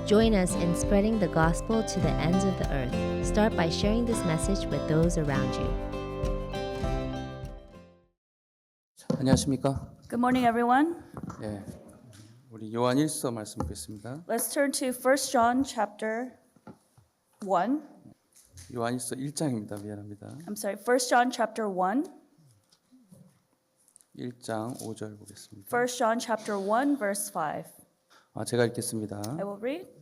Join us in spreading the gospel to the ends of the earth. Start by sharing this message with those around you. 안녕하십니까? Good morning, everyone. 예, 우리 요한 1서 말씀 보겠습니다. Let's turn to 1 John chapter 1. 요한 1서 1장입니다. 미안합니다. I'm sorry, 1 John chapter 1. 1장 5절 보겠습니다. 1 John chapter 1 verse 5. 제가 읽겠습니다. I will read.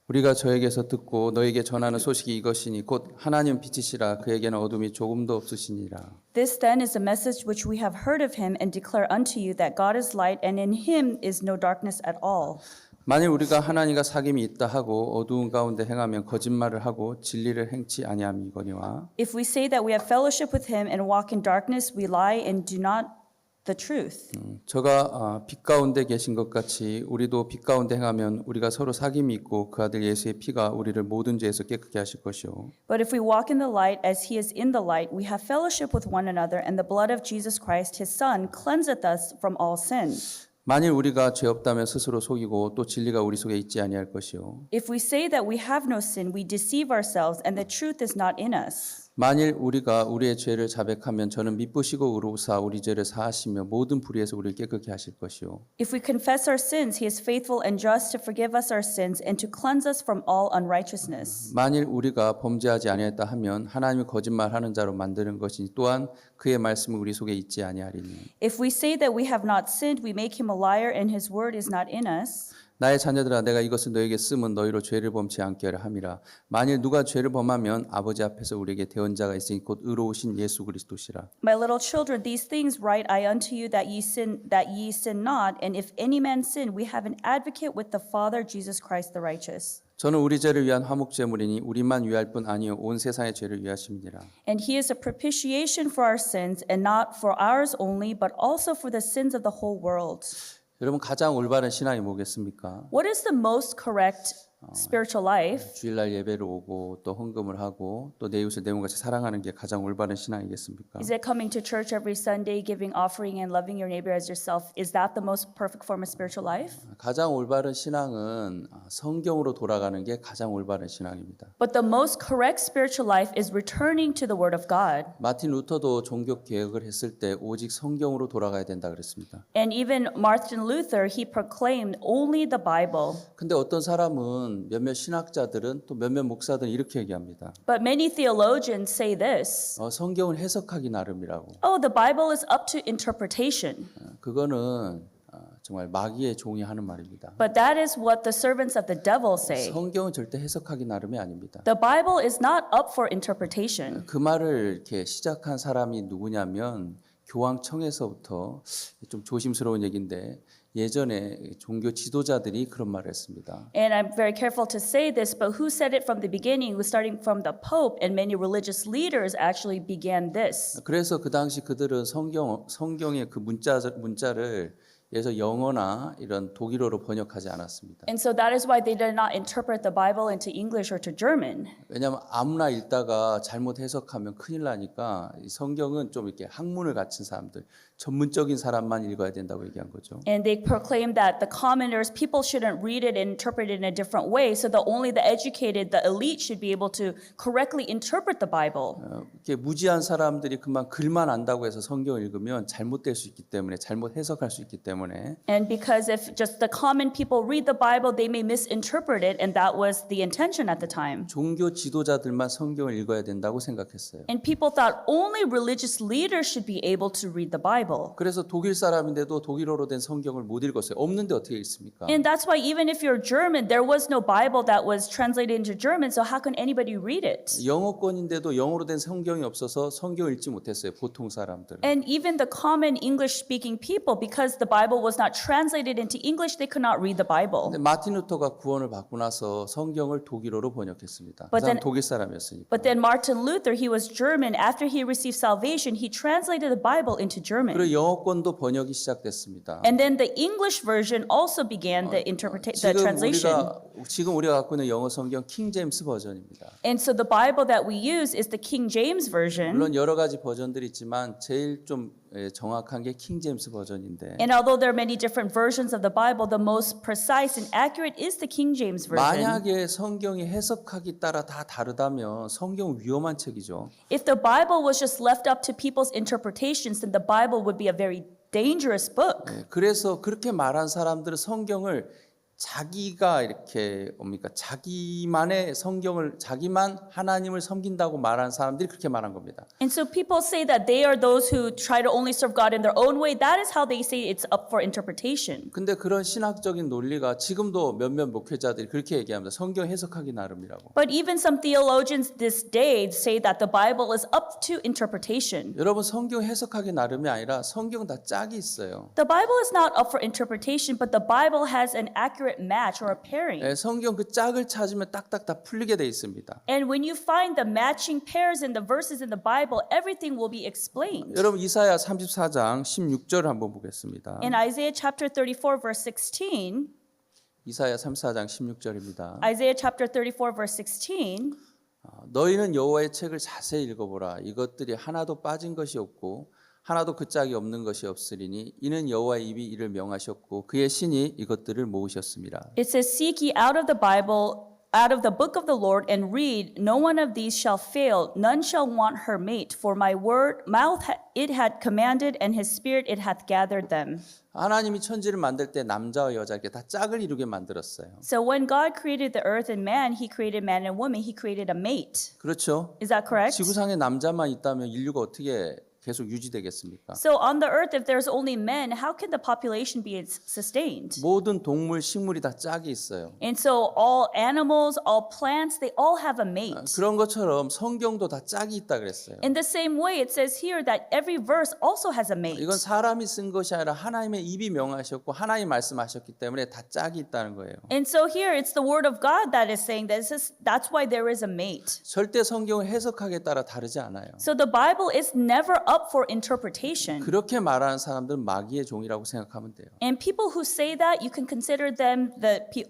우리가 저에게서 듣고 너에게 전하는 소식이 이것이니 곧 하나님 빛이시라 그에게는 어둠이 조금도 없으시니라. This then is the message which we have heard of him and declare unto you that God is light and in him is no darkness at all. 만일 우리가 하나님과 사귐이 있다 하고 어두운 가운데 행하면 거짓말을 하고 진리를 행치 아니함이거니와 If we say that we have fellowship with him and walk in darkness, we lie and do not the truth. 저가 빛 가운데 계신 것 같이 우리도 빛 가운데 행하면 우리가 서로 사귐이 있고 그 아들 예수의 피가 우리를 모든 죄에서 깨끗게 하실 것이요. But if we walk in the light as he is in the light, we have fellowship with one another, and the blood of Jesus Christ, his Son, cleanseth us from all sin. 만일 우리가 죄 없다면 스스로 속이고 또 진리가 우리 속에 있지 아니할 것이요. If we say that we have no sin, we deceive ourselves, and the truth is not in us. 만일 우리가 우리의 죄를 자백하면 저는 미쁘시고 의로우사 우리 죄를 사하시며 모든 불의에서 우리를 깨끗게 하실 것이요. If we confess our sins, he is faithful and just to forgive us our sins and to cleanse us from all unrighteousness. 만일 우리가 범죄하지 아니했다 하면 하나님을 거짓말하는 자로 만드는 것이니 또한 그의 말씀이 우리 속에 있지 아니하리니. If we say that we have not sinned, we make him a liar and his word is not in us. 나의 자녀들아 내가 이것을 너에게 쓰면 너희로 죄를 범치 않게 하려 함이라. 만일 누가 죄를 범하면 아버지 앞에서 우리에게 대언자가 있으니 곧 의로우신 예수 그리스도시라. My little children, these things write I unto you that ye sin not, and if any man sin, we have an advocate with the Father, Jesus Christ the righteous. 저는 우리 죄를 위한 화목 제물이니 우리만 위할 뿐 아니요 온 세상의 죄를 위하심이니라. And he is a propitiation for our sins, and not for ours only, but also for the sins of the whole world. 여러분 가장 올바른 신앙이 뭐겠습니까? What is the most correct spiritual life? 주일날 예배를 오고 또 헌금을 하고 또 내 이웃을 내 몸같이 사랑하는 게 가장 올바른 신앙이겠습니까? Is it coming to church every Sunday, giving offering and loving your neighbor as yourself? Is that the most perfect form of spiritual life? 가장 올바른 신앙은 성경으로 돌아가는 게 가장 올바른 신앙입니다. But the most correct spiritual life is returning to the Word of God. 마틴 루터도 종교 개혁을 했을 때 오직 성경으로 돌아가야 된다 그랬습니다. And even Martin Luther, he proclaimed only the Bible. 근데 어떤 사람은 몇몇 신학자들은 또 몇몇 목사들은 이렇게 얘기합니다. But many theologians say this. 성경을 해석하기 나름이라고. Oh, the Bible is up to interpretation. 그거는 정말 마귀의 종이 하는 말입니다. But that is what the servants of the devil say. 성경은 절대 해석하기 나름이 아닙니다. The Bible is not up for interpretation. 그 말을 이렇게 시작한 사람이 누구냐면 교황청에서부터 좀 조심스러운 얘기인데 예전에 종교 지도자들이 그런 말을 했습니다. And I'm very careful to say this, but who said it from the beginning? Was starting from the Pope, and many religious leaders actually began this. 그래서 그 당시 그들은 성경의 그 문자를 예서 영어나 이런 독일어로 번역하지 않았습니다. And so that is why they did not interpret the Bible into English or to German. 왜냐하면 아무나 읽다가 잘못 해석하면 큰일 나니까 이 성경은 좀 이렇게 학문을 갖춘 사람들, 전문적인 사람만 읽어야 된다고 얘기한 거죠. And they proclaimed that the commoners, people shouldn't read it and interpret it in a different way, so that only the educated, the elite should be able to correctly interpret the Bible. 이렇게 무지한 사람들이 그만 글만 안다고 해서 성경을 읽으면 잘못될 수 있기 때문에 잘못 해석할 수 있기 때문에 And because if just the common people read the Bible, they may misinterpret it, and that was the intention at the time. 종교 지도자들만 성경을 읽어야 된다고 생각했어요. And people thought only religious leaders should be able to read the Bible. 그래서 독일 사람인데도 독일어로 된 성경을 못 읽었어요. 없는데 어떻게 읽습니까? And that's why even if you're German, there was no Bible that was translated into German, so how can anybody read it? 영어권인데도 영어로 된 성경이 없어서 성경을 읽지 못했어요. 보통 사람들은. And even the common English-speaking people, because the Bible was not translated into English, they could not read the Bible. 근데 마틴 루터가 구원을 받고 나서 성경을 독일어로 번역했습니다. 그 But 사람 then- 독일 사람이었으니까. But then Martin Luther, he was German. After he received salvation, he translated the Bible into German. 그리고 영어권도 번역이 시작됐습니다. And then the English version also began the translation. 지금 우리가 갖고 있는 영어 성경 킹 제임스 버전입니다. And so the Bible that we use is the King James version. 물론 여러 가지 버전들이 있지만 제일 좀 정확한 게 킹제임스 버전인데 And although there are many different versions of the Bible, the most precise and accurate is the King James Version. 만약에 성경이 해석하기 따라 다 다르다면 성경 위험한 책이죠. If the Bible was just left up to people's interpretations, then the Bible would be a very dangerous book. 그래서 그렇게 말한 사람들은 성경을 자기가 이렇게 뭡니까? 자기만의 성경을 자기만 하나님을 섬긴다고 말하는 사람들이 그렇게 말한 겁니다. And so people say that they are those who try to only serve God in their own way. That is how they say it's up for interpretation. 근데 그런 신학적인 논리가 지금도 몇몇 목회자들이 그렇게 얘기합니다. 성경 해석하기 나름이라고. But even some theologians this day say that the Bible is up to interpretation. 여러분 성경 해석하기 나름이 아니라 성경 다 짝이 있어요. The Bible is not up for interpretation, but the Bible has an accurate match or a pairing. 성경 그 짝을 찾으면 딱딱 다 풀리게 돼 있습니다. And when you find the matching pairs in the verses in the Bible, everything will be explained. 여러분 이사야 34장 16절 한번 보겠습니다. In Isaiah chapter 34 verse 16, 이사야 34장 16절입니다. Isaiah chapter 34 verse 16, 너희는 여호와의 책을 자세히 읽어보라. 이것들이 하나도 빠진 것이 없고 하나도 그 짝이 없는 것이 없으리니 이는 여호와의 입이 이를 명하셨고 그의 신이 이것들을 모으셨습니다. it says, Seek ye out of the Bible, out of the book of the Lord, and read. No one of these shall fail, none shall want her mate. For my word, mouth it had commanded, and his spirit it hath gathered them. 하나님이 천지를 만들 때 남자와 여자 이렇게 다 짝을 이루게 만들었어요. So when God created the earth and man, he created man and woman, he created a mate. 그렇죠? Is that correct? 지구상에 남자만 있다면 인류가 어떻게 계속 유지되겠습니까? So on the earth, if there's only men, how can the population be sustained? 모든 동물, 식물이 다 짝이 있어요. And so all animals, all plants, they all have a mate. 그런 것처럼 성경도 다 짝이 있다 그랬어요. In the same way, it says here that every verse also has a mate. 이건 사람이 쓴 것이 아니라 하나님의 입이 명하셨고 하나님 말씀하셨기 때문에 다 짝이 있다는 거예요. And so here, it's the word of God that is saying that that's why there is a mate. 절대 성경을 해석하기에 따라 다르지 않아요. So the Bible is never up for interpretation. 그렇게 말하는 사람들은 마귀의 종이라고 생각하면 돼요. And people who say that, you can consider them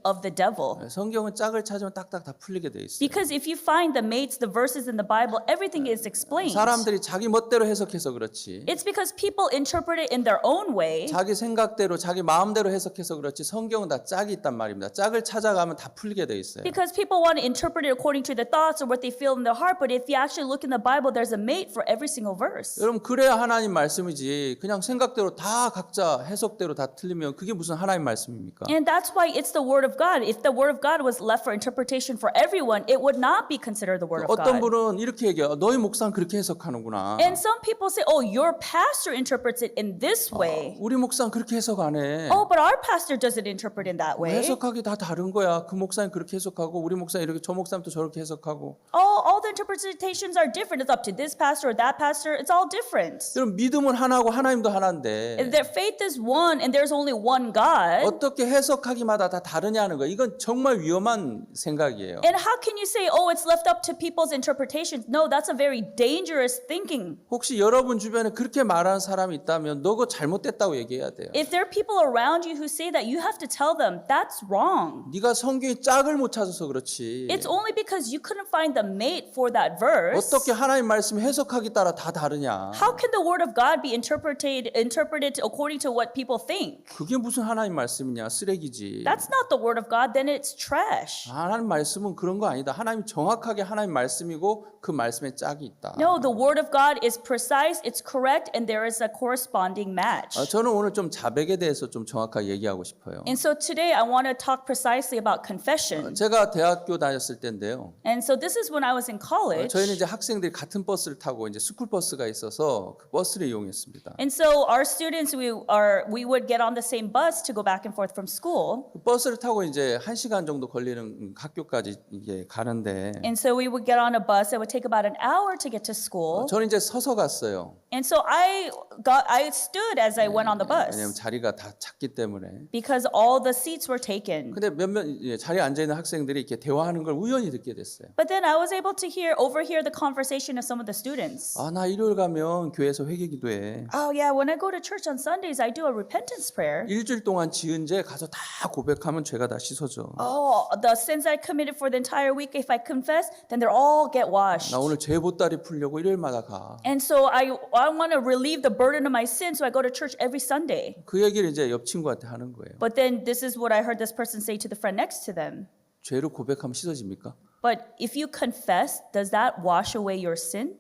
of the devil. 성경은 짝을 찾으면 딱딱 다 풀리게 돼 있어요. Because if you find the mates, the verses in the Bible, everything is explained. 사람들이 자기 멋대로 해석해서 그렇지. It's because people interpret it in their own way. 자기 생각대로 자기 마음대로 해석해서 그렇지 성경은 다 짝이 있단 말입니다. 짝을 찾아가면 다 풀리게 돼 있어요. Because people want to interpret it according to their thoughts or what they feel in their heart. But if you actually look in the Bible, there's a mate for every single verse. 여러분 그래야 하나님 말씀이지 그냥 생각대로 다 각자 해석대로 다 틀리면 그게 무슨 하나님 말씀입니까? And that's why it's the word of God. If the word of God was left for interpretation for everyone, it would not be considered the word of 어떤 God. 분은 이렇게 얘기해요. 너희 목사는 그렇게 해석하는구나. And some people say, oh, your pastor interprets it in this way. 우리 목사는 그렇게 해석 안 해. Oh, but our pastor doesn't interpret it in that way. 해석하기 다 다른 거야. 그 목사는 그렇게 해석하고 우리 목사는 이렇게 저 목사는 또 저렇게 해석하고. All the interpretations are different. It's up to this pastor or that pastor. It's all different. 여러분 믿음은 하나고 하나님도 하나인데 And their faith is one and there's only one God. 어떻게 해석하기마다 다 다르냐는 거. 이건 정말 위험한 생각이에요. And how can you say, oh, it's left up to people's interpretations? No, that's a very dangerous thinking. 혹시 여러분 주변에 그렇게 말하는 사람이 있다면 너 그거 잘못됐다고 얘기해야 돼요. If there are people around you who say that, you have to tell them that's wrong. 네가 성경의 짝을 못 찾아서 그렇지. It's only because you couldn't find the mate for that verse. 어떻게 하나님 말씀 해석하기 따라 다 다르냐. How can the word of God be interpreted according to what people think? 그게 무슨 하나님 말씀이냐. 쓰레기지. That's not the word of God, then it's trash. 하나님 말씀은 그런 거 아니다. 하나님이 정확하게 하나님 말씀이고 그 말씀에 짝이 있다. No, the word of God is precise, it's correct, and there is a corresponding match. 저는 오늘 좀 자백에 대해서 좀 정확하게 얘기하고 싶어요. And so today I want to talk precisely about confession. 제가 대학교 다녔을 때인데요. And so this is when I was in college. 저희는 이제 학생들이 같은 버스를 타고 이제 스쿨 버스가 있어서 그 버스를 이용했습니다. And so our students, we would get on the same bus to go back and forth from school. 그 버스를 타고 이제 1시간 정도 걸리는 학교까지 이제 가는데 And so we would get on a bus that would take about an hour to get to school. 저는 이제 서서 갔어요. And so I stood as I went on the bus 왜냐면 자리가 다 찼기 때문에. because all the seats were taken. 근데 몇몇 자리에 앉아 있는 학생들이 이렇게 대화하는 걸 우연히 듣게 됐어요. But then I was able to overhear the conversation of some of the students. 나 일요일 가면 가면 교회에서 회개기도해. Oh, yeah, when I go to church on Sundays, I do a repentance prayer. 일주일 동안 지은 죄 가서 다 고백하면 죄가 다 씻어져. Oh, the sins I committed for the entire week, if I confess, then they're all get washed. 나 오늘 죄 보따리 풀려고 일요일마다 가. And so I want to relieve the burden of my sin, so I go to church every Sunday. 그 얘기를 이제 옆 친구한테 하는 거예요. But then this is what I heard this person say to the friend next to them. 죄를 고백하면 씻어집니까? But if you confess, does that wash away your sin?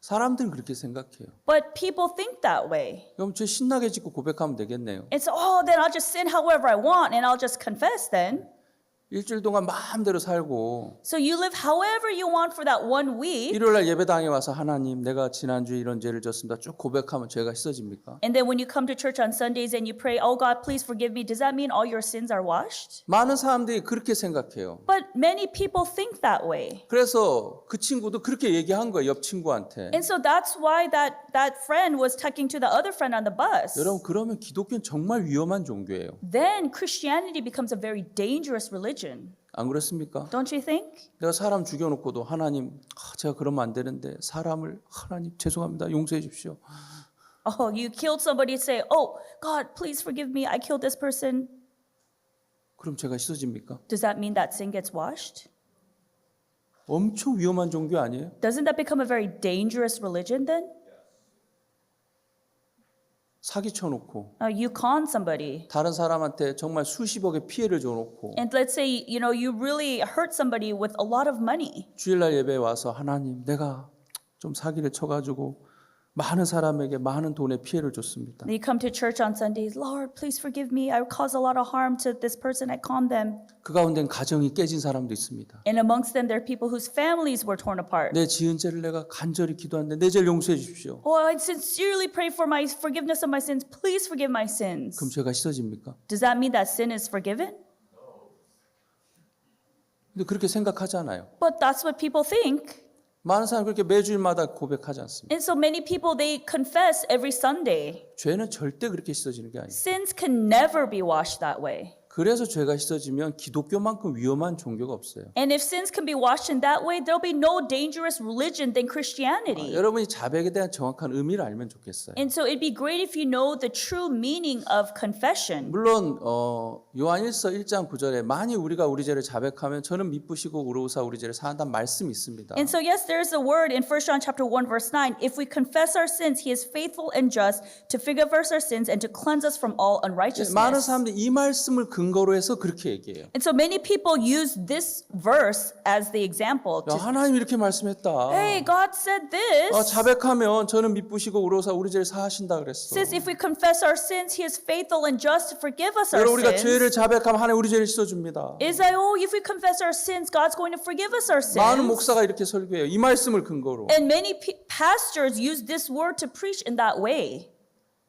사람들은 그렇게 생각해요. But people think that way. 그럼 죄 신나게 짓고 고백하면 되겠네요. And so, oh, then I'll just sin however I want and I'll just confess then. 일주일 동안 마음대로 살고 So you live however you want for that 1 week. 일요일날 예배당에 와서 하나님 내가 지난주에 이런 죄를 졌습니다. 쭉 고백하면 죄가 씻어집니까? And then when you come to church on Sundays and you pray, oh God, please forgive me, does that mean all your sins are washed? 많은 사람들이 그렇게 생각해요. But many people think that way. 그래서 그 친구도 그렇게 얘기한 거예요. 옆 친구한테. And so that's why that friend was talking to the other friend on the bus. 여러분 그러면 기독교는 정말 위험한 종교예요. Then Christianity becomes a very dangerous religion. 안 그렇습니까? Don't you think? 내가 사람 죽여놓고도 하나님 제가 그러면 안 되는데 사람을 하나님 죄송합니다. 용서해 주십시오. Oh, you killed somebody and say, oh, God, please forgive me, I killed this person. 그럼 죄가 씻어집니까? Does that mean that sin gets washed? 엄청 위험한 종교 아니에요? Doesn't that become a very dangerous religion then? 사기 쳐놓고 You con somebody. 다른 사람한테 정말 수십억의 피해를 줘놓고 And let's say, you really hurt somebody with a lot of money. 주일날 예배에 와서 하나님 내가 좀 사기를 쳐가지고 많은 사람에게 많은 돈의 피해를 줬습니다. You come to church on Sundays, Lord, please forgive me. I caused a lot of harm to this person. I conned them. 그 가운데는 가정이 깨진 사람도 있습니다. And amongst them, there are people whose families were torn apart. 내 지은 죄를 내가 간절히 기도하는데 내 죄를 용서해 주십시오. Oh, I sincerely pray for my forgiveness of my sins. Please forgive my sins. 그럼 죄가 씻어집니까? Does that mean that sin is forgiven? 근데 그렇게 생각하잖아요. But that's what people think. 많은 사람이 그렇게 매주일마다 고백하지 않습니다. And so many people, they confess every Sunday. 죄는 절대 그렇게 씻어지는 게 아니에요. Sins can never be washed that way. 그래서 죄가 씻어지면 기독교만큼 위험한 종교가 없어요. And if sins can be washed in that way, there'll be no dangerous religion than Christianity. 여러분이 자백에 대한 정확한 의미를 알면 좋겠어요. And so it'd be great if you know the true meaning of confession. 물론 요한일서 1장 9절에 만일 우리가 우리 죄를 자백하면 저는 미쁘시고 의로우사 우리 죄를 사한다는 말씀이 있습니다. And so yes, there's a word in 1 John chapter 1 verse 9. If we confess our sins, he is faithful and just to forgive us our sins and to cleanse us from all 많은 unrighteousness. 사람들이 이 말씀을 근거로 해서 그렇게 얘기해요. And so many people use this verse as the example. 야, 하나님 이렇게 말씀했다. Hey, God said this. 자백하면 저는 미쁘시고 의로우사 우리 죄를 사하신다 그랬어. Says if we confess our sins, he is faithful and just to forgive us our 여러분 우리가 죄를 sins. 자백하면 하나님 우리 죄를 씻어줍니다. Is that, oh, if we confess our sins, God's going to forgive us our 많은 sins. 목사가 이렇게 설교해요. 이 말씀을 근거로. And many pastors use this word to preach in that way.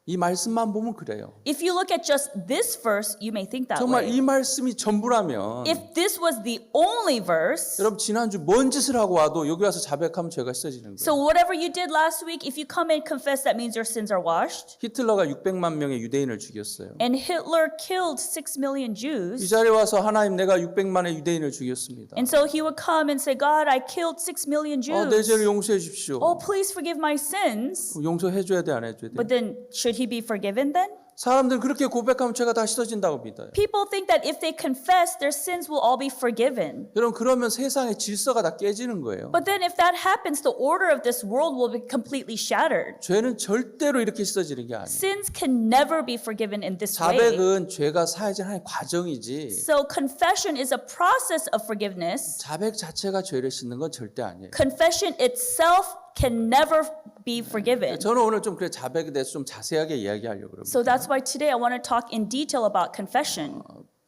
이 말씀만 보면 그래요. If you look at just this verse, you may think that 정말 way. 이 말씀이 전부라면 If this was the only verse, 여러분 지난주 뭔 짓을 하고 와도 여기 와서 자백하면 죄가 씻어지는 거예요. so whatever you did last week, if you come and confess, that means your sins are washed. 히틀러가 600만 명의 유대인을 죽였어요. And Hitler killed 6 million 이 Jews. 자리에 와서 하나님 내가 600만의 유대인을 죽였습니다. And so he would come and say, God, I killed 6 million 내 죄를 Jews. 용서해 주십시오. Oh, please forgive my sins. 용서해 줘야 돼 안 해줘야 돼? But then, should he be forgiven then? 사람들은 그렇게 고백하면 죄가 다 씻어진다고 믿어요. People think that if they confess, their sins will all be forgiven. 여러분 그러면 세상의 질서가 다 깨지는 거예요. But then if that happens, the order of this world will be completely shattered. 죄는 절대로 이렇게 씻어지는 게 아니에요. Sins can never be forgiven in this way. 자백은 죄가 사해지는 하나의 과정이지 So confession is a process of forgiveness. 자백 자체가 죄를 씻는 건 절대 아니에요. Confession itself can never be forgiven. 저는 오늘 좀 그래 자백에 대해서 좀 자세하게 이야기하려고 그럽니다. So that's why today I want to talk in detail about confession.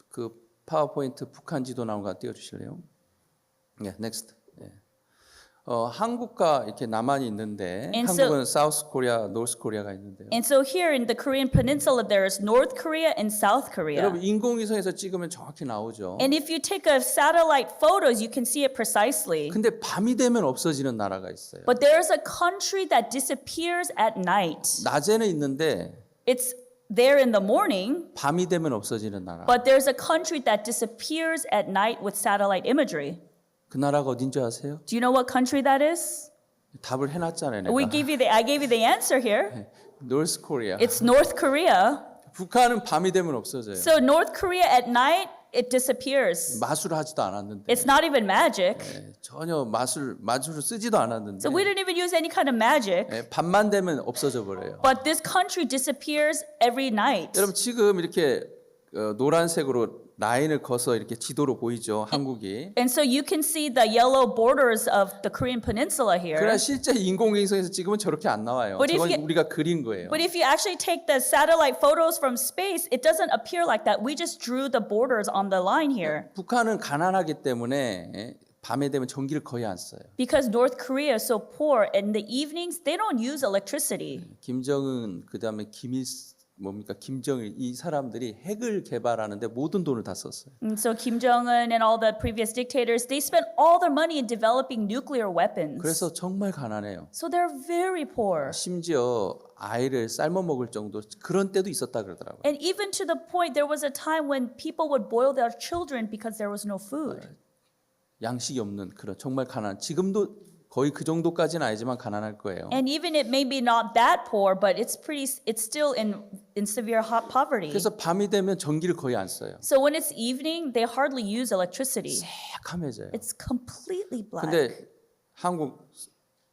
그 파워포인트 북한 지도 나온 거 띄워주실래요? 네, 넥스트. 한국과 이렇게 남한이 있는데 And so- 한국은 사우스 코리아, 노스 코리아가 있는데요. And so here in the Korean peninsula, there is North Korea and South Korea. 여러분 인공위성에서 찍으면 정확히 나오죠. And if you take a satellite photos, you can see it precisely. 근데 밤이 되면 없어지는 나라가 있어요. But there is a country that disappears at night. 낮에는 있는데 It's there in the morning, 밤이 되면 없어지는 나라. but there's a country that disappears at night with satellite imagery. 그 나라가 어딘지 아세요? Do you know what country that is? 답을 해놨잖아요. We 내가. gave you I gave you the answer here. North Korea. It's North Korea. 북한은 밤이 되면 없어져요. So North Korea at night, it disappears. 마술을 하지도 않았는데. It's not even magic. 전혀 마술을 쓰지도 않았는데. So we didn't even use any kind of magic. 밤만 되면 없어져 버려요. But this country disappears every night. 여러분 지금 이렇게 노란색으로 라인을 커서 이렇게 지도로 보이죠, 한국이. And so you can see the yellow borders of the Korean peninsula here. 그러나 실제 인공위성에서 찍으면 저렇게 안 나와요. But if 저건 you- 우리가 그린 거예요. But if you actually take the satellite photos from space, it doesn't appear like that. We just drew the borders on the line here. 북한은 가난하기 때문에 밤에 되면 전기를 거의 안 써요. Because North Korea is so poor, in the evenings they don't use electricity. 김정은 그다음에 김정일 이 사람들이 핵을 개발하는데 모든 돈을 다 썼어요. And so Kim Jong-un and all the previous dictators, they spent all their money in developing nuclear weapons. 그래서 정말 가난해요. So they're very poor. 심지어 아이를 삶아 먹을 정도 그런 때도 있었다 그러더라고요. And even to the point, there was a time when people would boil their children because there was no food. 양식이 없는 그런 정말 가난. 지금도 거의 그 정도까지는 아니지만 가난할 거예요. And even it may be not that poor, but it's still in severe poverty. 그래서 밤이 되면 전기를 거의 안 써요. So when it's evening, they hardly use electricity. 새카매져요. It's completely black. 근데 한국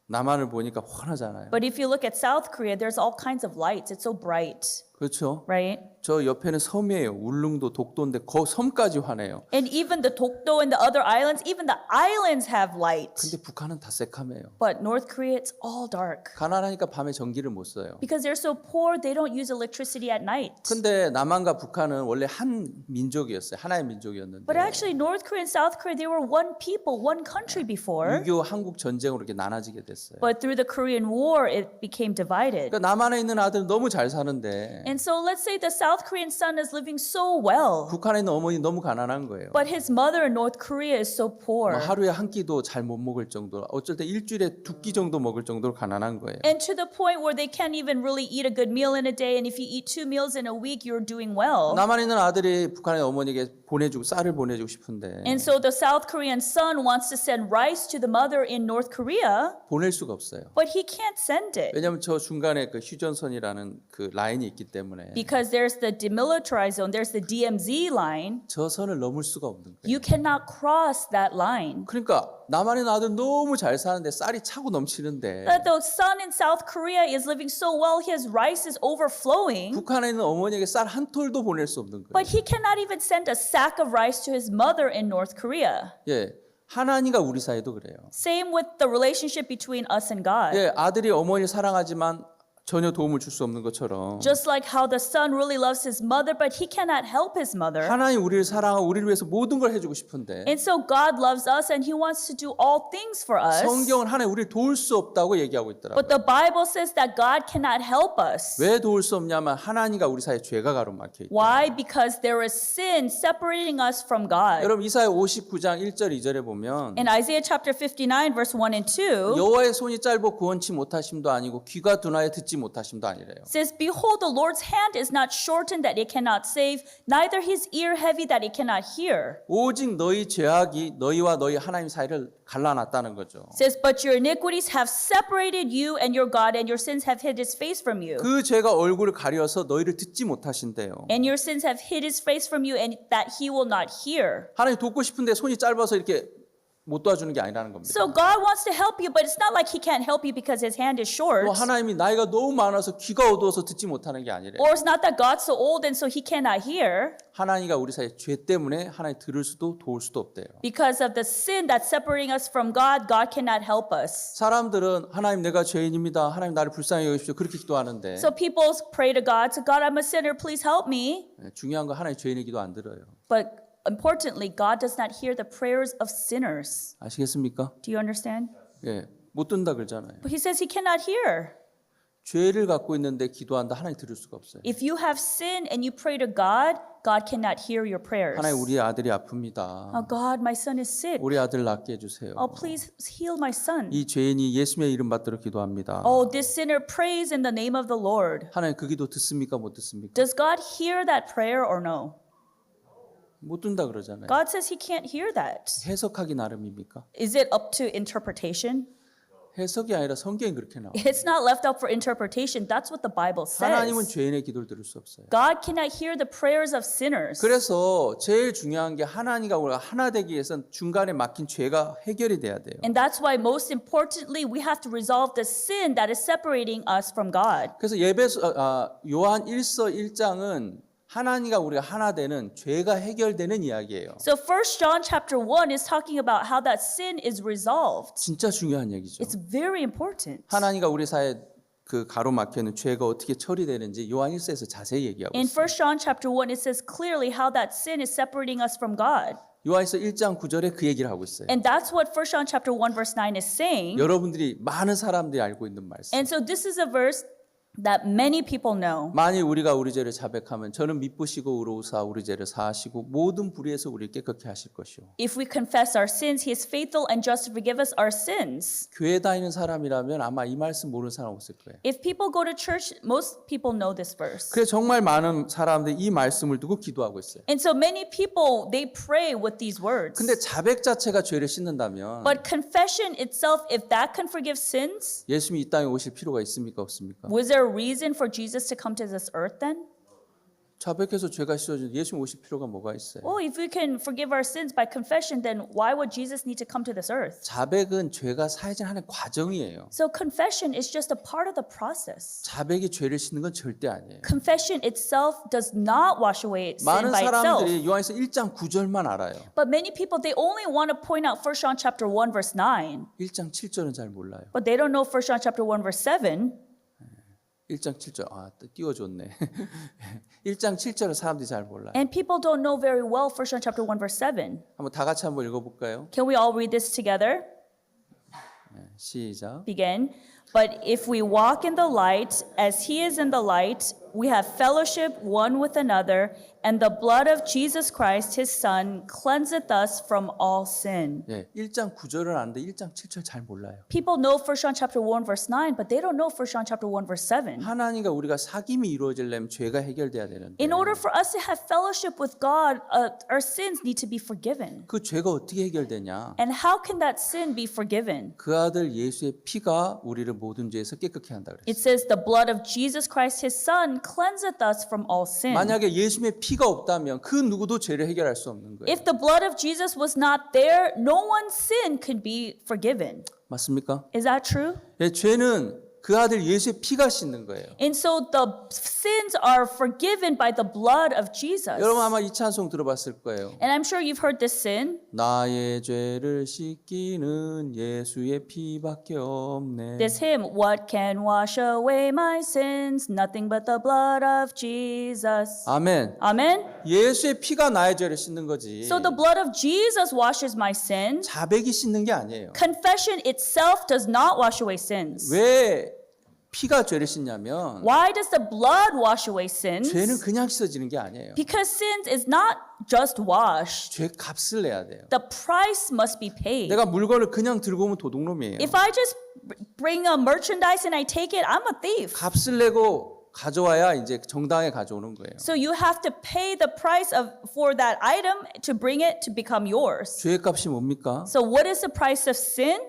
남한을 보니까 환하잖아요. But if you look at South Korea, there's all kinds of lights. It's so bright, 그렇죠? right? 저 옆에는 섬이에요. 울릉도, 독도인데 그 섬까지 환해요. And even the Dokdo and the other islands, even the islands have light. 근데 북한은 다 새카매요. But North Korea, it's all dark. 가난하니까 밤에 전기를 못 써요. Because they're so poor, they don't use electricity at night. 근데 남한과 북한은 원래 한 민족이었어요. 하나의 민족이었는데 But actually, North Korea and South Korea, they were one people, one country before. 6.25 한국 전쟁으로 이렇게 나눠지게 됐어요. But through the Korean War, it became divided. 그러니까 남한에 있는 아들은 너무 잘 사는데 And so let's say the South Korean son is living so well, 북한에 있는 어머니 너무 가난한 거예요. but his mother in North Korea is so poor. 하루에 한 끼도 잘 못 먹을 정도로 어쩔 때 일주일에 2끼 정도 먹을 정도로 가난한 거예요. And to the point where they can't even really eat a good meal in a day. And if you eat 2 meals in a week, you're doing well. 남한에 있는 아들이 북한의 어머니에게 보내주고 쌀을 보내주고 싶은데 And so the South Korean son wants to send rice to the mother in North Korea, 보낼 수가 없어요. but he can't send it 왜냐하면 저 중간에 그 휴전선이라는 그 라인이 있기 때문에 because there's the demilitarized zone, there's the DMZ line. 저 선을 넘을 수가 없는 거예요. You cannot cross that line. 그러니까 남한에 있는 아들 너무 잘 사는데 쌀이 차고 넘치는데 That the son in South Korea is living so well, his rice is overflowing, 북한에 있는 어머니에게 쌀 한 톨도 보낼 수 없는 거예요. but he cannot even send a sack of rice to his mother in North Korea. 예, 하나님과 우리 사이도 그래요. Same with the relationship between us and God. 예, 아들이 어머니를 사랑하지만 전혀 도움을 줄 수 없는 것처럼 Just like how the son really loves his mother, but he cannot help his mother. 하나님 우리를 사랑하고 우리를 위해서 모든 걸 해주고 싶은데 And so God loves us and he wants to do all things for us. 성경은 하나님 우리를 도울 수 없다고 얘기하고 있더라고요. But the Bible says that God cannot help us. 왜 도울 수 없냐면 하나님과 우리 사이에 죄가 가로막혀 있다. Why? Because there is sin separating us from God. 여러분 이사야 59장 1절 2절에 보면 In Isaiah chapter 59, verse 1 and 2, 여호와의 손이 짧고 구원치 못하심도 아니고 귀가 둔하여 듣지 못하심도 아니래요. says, Behold, the Lord's hand is not shortened that it cannot save, neither his ear heavy that it cannot hear. 오직 너희 죄악이 너희와 너희 하나님 사이를 갈라놨다는 거죠. Says, but your iniquities have separated you and your God, and your sins have hid his face from you. 그 죄가 얼굴을 가려서 너희를 듣지 못하신대요. And your sins have hid his face from you, and that he will not hear. 하나님 돕고 싶은데 손이 짧아서 이렇게 못 도와주는 게 아니라는 겁니다. So God wants to help you, but it's not like he can't help you because his hand is short. 또 하나님이 나이가 너무 많아서 귀가 어두워서 듣지 못하는 게 아니래요. Or it's not that God's so old and so he cannot hear. 하나님과 우리 사이 죄 때문에 하나님 들을 수도 도울 수도 없대요. Because of the sin that's separating us from God, God cannot help us. 사람들은 하나님 내가 죄인입니다. 하나님 나를 불쌍히 여기십시오. 그렇게 기도하는데 So people pray to God, so God, I'm a sinner, please help me. 중요한 건 하나님 죄인의 기도 안 들어요. But importantly, God does not hear the prayers of sinners. 아시겠습니까? Do you understand? 예, 못 듣는다 그러잖아요. But he says he cannot hear. 죄를 갖고 있는데 기도한다 하나님 들을 수가 없어요. If you have sin and you pray to God, God cannot hear your prayers. 하나님 우리 아들이 아픕니다. Oh God, my son is sick. 우리 아들 낫게 해주세요. Oh, please heal my son. 이 죄인이 예수님의 이름 받들어 기도합니다. Oh, this sinner prays in the name of the Lord. 하나님 그 기도 듣습니까 못 듣습니까? Does God hear that prayer or no? 못 듣는다 그러잖아요. God says he can't hear that. 해석하기 나름입니까? Is it up to interpretation? 해석이 아니라 성경이 그렇게 나와요. It's not left up for interpretation. That's what the Bible 하나님은 says. 죄인의 기도를 들을 수 없어요. God cannot hear the prayers of sinners. 그래서 제일 중요한 게 하나님과 우리가 하나 되기 위해서는 중간에 막힌 죄가 해결이 돼야 돼요. And that's why most importantly we have to resolve the sin that is separating us from God. 그래서 요한 1서 1장은 하나님과 우리가 하나 되는 죄가 해결되는 이야기예요. So 1 John chapter 1 is talking about how that sin is resolved. 진짜 중요한 얘기죠. It's very important. 하나님과 우리 사이에 그 가로막혀 있는 죄가 어떻게 처리되는지 요한 1서에서 자세히 얘기하고 In 있어요. 1 John chapter 1 it says clearly how that sin is separating us from God. 요한일서 1장 9절에 그 얘기를 하고 있어요. And that's what 1 John chapter 1 verse 9 is saying. 여러분들이 많은 사람들이 알고 있는 말씀. And so this is a verse that many people know. 만일 우리가 우리 죄를 자백하면 저는 미쁘시고 의로우사 우리 죄를 사하시고 모든 불의에서 우리를 깨끗게 하실 것이요. If we confess our sins, he is faithful and just to forgive us our sins. 교회 다니는 사람이라면 아마 이 말씀 모르는 사람 없을 거예요. If people go to church, most people know this verse. 그래서 정말 많은 사람들이 이 말씀을 두고 기도하고 있어요. And so many people, they pray with these words. 근데 자백 자체가 죄를 씻는다면 But confession itself, if that can forgive sins, 예수님이 이 땅에 오실 필요가 있습니까 없습니까? was there a reason for Jesus to come to this earth then? 자백해서 죄가 씻어지는 예수님 오실 필요가 뭐가 있어요? Well, if we can forgive our sins by confession, then why would Jesus need to come to this earth? 자백은 죄가 사해진 하나의 과정이에요. So confession is just a part of the process. 자백이 죄를 씻는 건 절대 아니에요. Confession itself does not wash away sin 많은 by itself. 사람들이 요한에서 1장 9절만 알아요. But many people, they only want to point out 1 John chapter 1 verse 9. 1장 7절은 잘 몰라요. But they don't know 1 John chapter 1 verse 7. 1장 7절 또 띄워줬네. 1장 7절은 사람들이 잘 몰라요. And people don't know very well 1 John chapter 1 verse 7. 한번 다 같이 한번 읽어볼까요? Can we all read this together? 시작. Begin. But if we walk in the light as he is in the light, we have fellowship one with another, and the blood of Jesus Christ, his son, cleanseth us from all sin. 예, 1장 9절은 아는데 1장 7절 잘 몰라요. People know 1 John chapter 1 verse 9, but they don't know 1 John chapter 1 verse 7. 하나님과 우리가 사귐이 이루어지려면 죄가 해결돼야 되는데 In order for us to have fellowship with God, our sins need to be forgiven. 그 죄가 어떻게 해결되냐? And how can that sin be forgiven? 그 아들 예수의 피가 우리를 모든 죄에서 깨끗게 한다 그랬어요. It says the blood of Jesus Christ, his son, cleanseth us from all sin. 만약에 예수님의 피가 없다면 그 누구도 죄를 해결할 수 없는 거예요. If the blood of Jesus was not there, no one's sin could be forgiven. 맞습니까? Is that true? 예, 죄는 그 아들 예수의 피가 씻는 거예요. And so the sins are forgiven by the blood of Jesus. 여러분 아마 이 찬송 들어봤을 거예요. And I'm sure you've heard this sin. 나의 죄를 씻기는 예수의 피밖에 없네. This hymn, what can wash away my sins? Nothing but the blood of Jesus. 아멘. Amen? 예수의 피가 나의 죄를 씻는 거지. So the blood of Jesus washes my sin. 자백이 씻는 게 아니에요. Confession itself does not wash away sins. 왜 피가 죄를 씻냐면 Why does the blood wash away sins? 죄는 그냥 씻어지는 게 아니에요. Because sins is not just washed. 죄 값을 내야 돼요. The price must be paid. 내가 물건을 그냥 들고 오면 도둑놈이에요. If I just bring a merchandise and I take it, I'm a thief. 값을 내고 가져와야 이제 정당하게 가져오는 거예요. So you have to pay the price for that item to bring it to become yours. 죄의 값이 뭡니까? So what is the price of sin?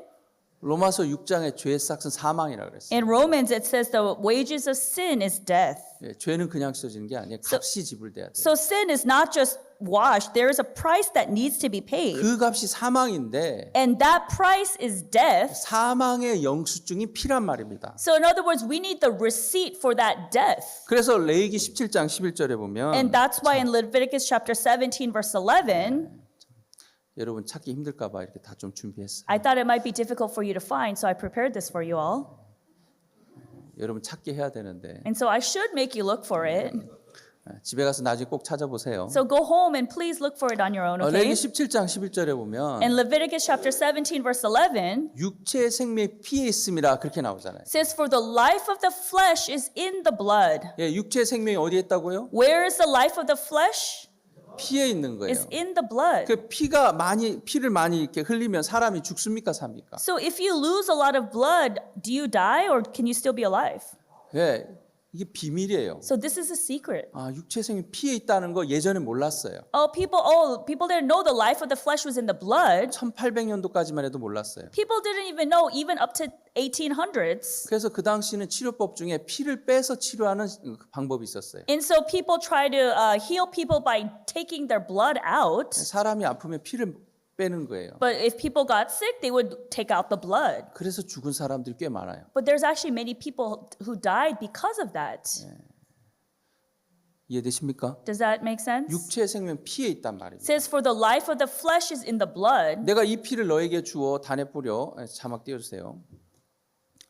로마서 6장에 죄의 싹은 사망이라 그랬어요. In Romans it says the wages of sin is death. 예, 죄는 그냥 씻어지는 게 아니에요. 값이 지불돼야 돼요. So sin is not just washed. There is a price that needs to be paid. 그 값이 사망인데 And that price is death. 사망의 영수증이 피란 말입니다. So in other words, we need the receipt for that death. 그래서 레위기 17장 11절에 보면 And that's why in Leviticus chapter 17 verse 11, 여러분 찾기 힘들까 봐 이렇게 다 좀 준비했어요. I thought it might be difficult for you to find, so I prepared this for you all. 여러분 찾기 해야 되는데 And so I should make you look for it. 집에 가서 나중에 꼭 찾아보세요. So go home and please look for it on your own, 레위기 okay? 17장 11절에 보면 In Leviticus chapter 17 verse 11, 육체의 생명이 피에 있음이라 그렇게 나오잖아요. it says, for the life of the flesh is in the blood. 예, 육체의 생명이 어디에 있다고요? Where is the life of the flesh? 피에 있는 거예요. It's in the blood. 그 피를 많이 이렇게 흘리면 사람이 죽습니까, 삽니까? So if you lose a lot of blood, do you die or can you still be alive? 예, 이게 비밀이에요. So this is a secret. 아, 육체 생명 피에 있다는 거 예전에 몰랐어요. People didn't know the life of the flesh was in the blood. 1800년도까지만 해도 몰랐어요. People didn't even know even up to 1800s. 그래서 그 당시는 치료법 중에 피를 빼서 치료하는 방법이 있었어요. And so people try to heal people by taking their blood out. 사람이 아프면 피를 빼는 거예요. But if people got sick, they would take out the blood. 그래서 죽은 사람들이 꽤 많아요. But there's actually many people who died because of that. 이해되십니까? Does that make sense? 육체의 생명 피에 있단 It 말입니다. says, for the life of the flesh is in the blood. 내가 이 피를 너에게 주어 단에 뿌려 자막 띄워주세요.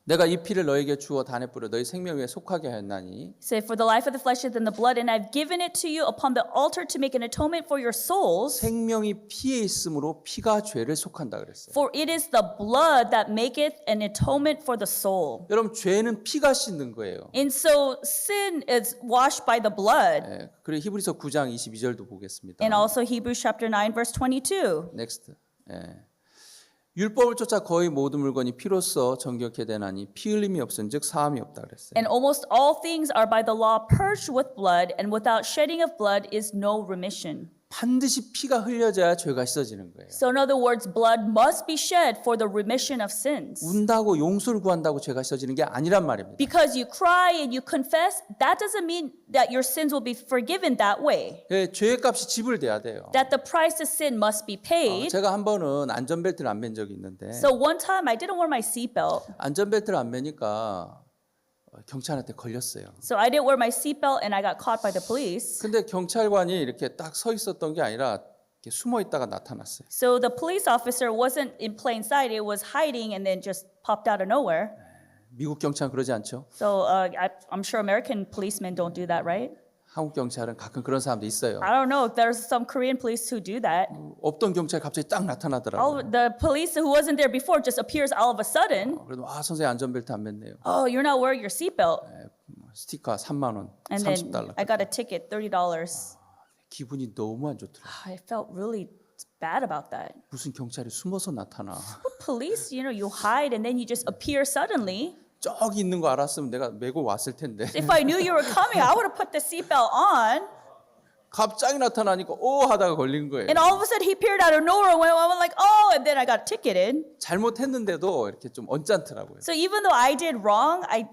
내가 이 피를 너에게 주어 단에 뿌려 너희 생명 위에 속하게 하였나니 It says, for the life of the flesh is in the blood, and I've given it to you upon the altar to make an atonement for your souls. 생명이 피에 있으므로 피가 죄를 속한다 그랬어요. For it is the blood that maketh an atonement for the soul. 여러분 죄는 피가 씻는 거예요. And so sin is washed by the blood. 예, 그리고 히브리서 9장 22절도 보겠습니다. And also Hebrews chapter 9 verse 22. 넥스트. 예. 율법을 쫓아 거의 모든 물건이 피로써 정결케 되나니 피 흘림이 없은즉 사함이 없다 그랬어요. And almost all things are by the law purged with blood, and without shedding of blood is no remission. 반드시 피가 흘려져야 죄가 씻어지는 거예요. So in other words, blood must be shed for the remission of sins. 운다고 용서를 구한다고 죄가 씻어지는 게 아니란 말입니다. Because you cry and you confess, that doesn't mean that your sins will be forgiven that way. 예, 죄의 값이 지불돼야 돼요. That the price of sin must be paid. 제가 한 번은 안전벨트를 안 맨 적이 있는데 So one time I didn't wear my seatbelt. 안전벨트를 안 매니까 경찰한테 걸렸어요. So I didn't wear my seatbelt and I got caught by the police. 근데 경찰관이 이렇게 딱 서 있었던 게 아니라 이렇게 숨어 있다가 나타났어요. So the police officer wasn't in plain sight, it was hiding and then just popped out of nowhere. 미국 경찰은 그러지 않죠? So I'm sure American policemen don't do that, right? 한국 경찰은 가끔 그런 사람도 있어요. I don't know if there's some Korean police who do that. 없던 경찰 갑자기 딱 나타나더라고요. The police who wasn't there before just appears all of a sudden. 그래도 아 선생님 안전벨트 안 맸네요. Oh, you're not wearing your seatbelt. 스티커 3만 원, And then 30달러. I got a ticket, $30. 기분이 너무 안 좋더라고요. I felt really bad about that. 무슨 경찰이 숨어서 나타나. Police, you hide and then you just appear suddenly. 저기 있는 거 알았으면 내가 메고 왔을 텐데. If I knew you were coming, I would have put the seatbelt on. 갑자기 나타나니까 오 하다가 걸린 거예요. And all of a sudden he appeared out of nowhere and I went like, oh, and then I got ticketed. 잘못했는데도 이렇게 좀 언짢더라고요. So even though I did wrong, I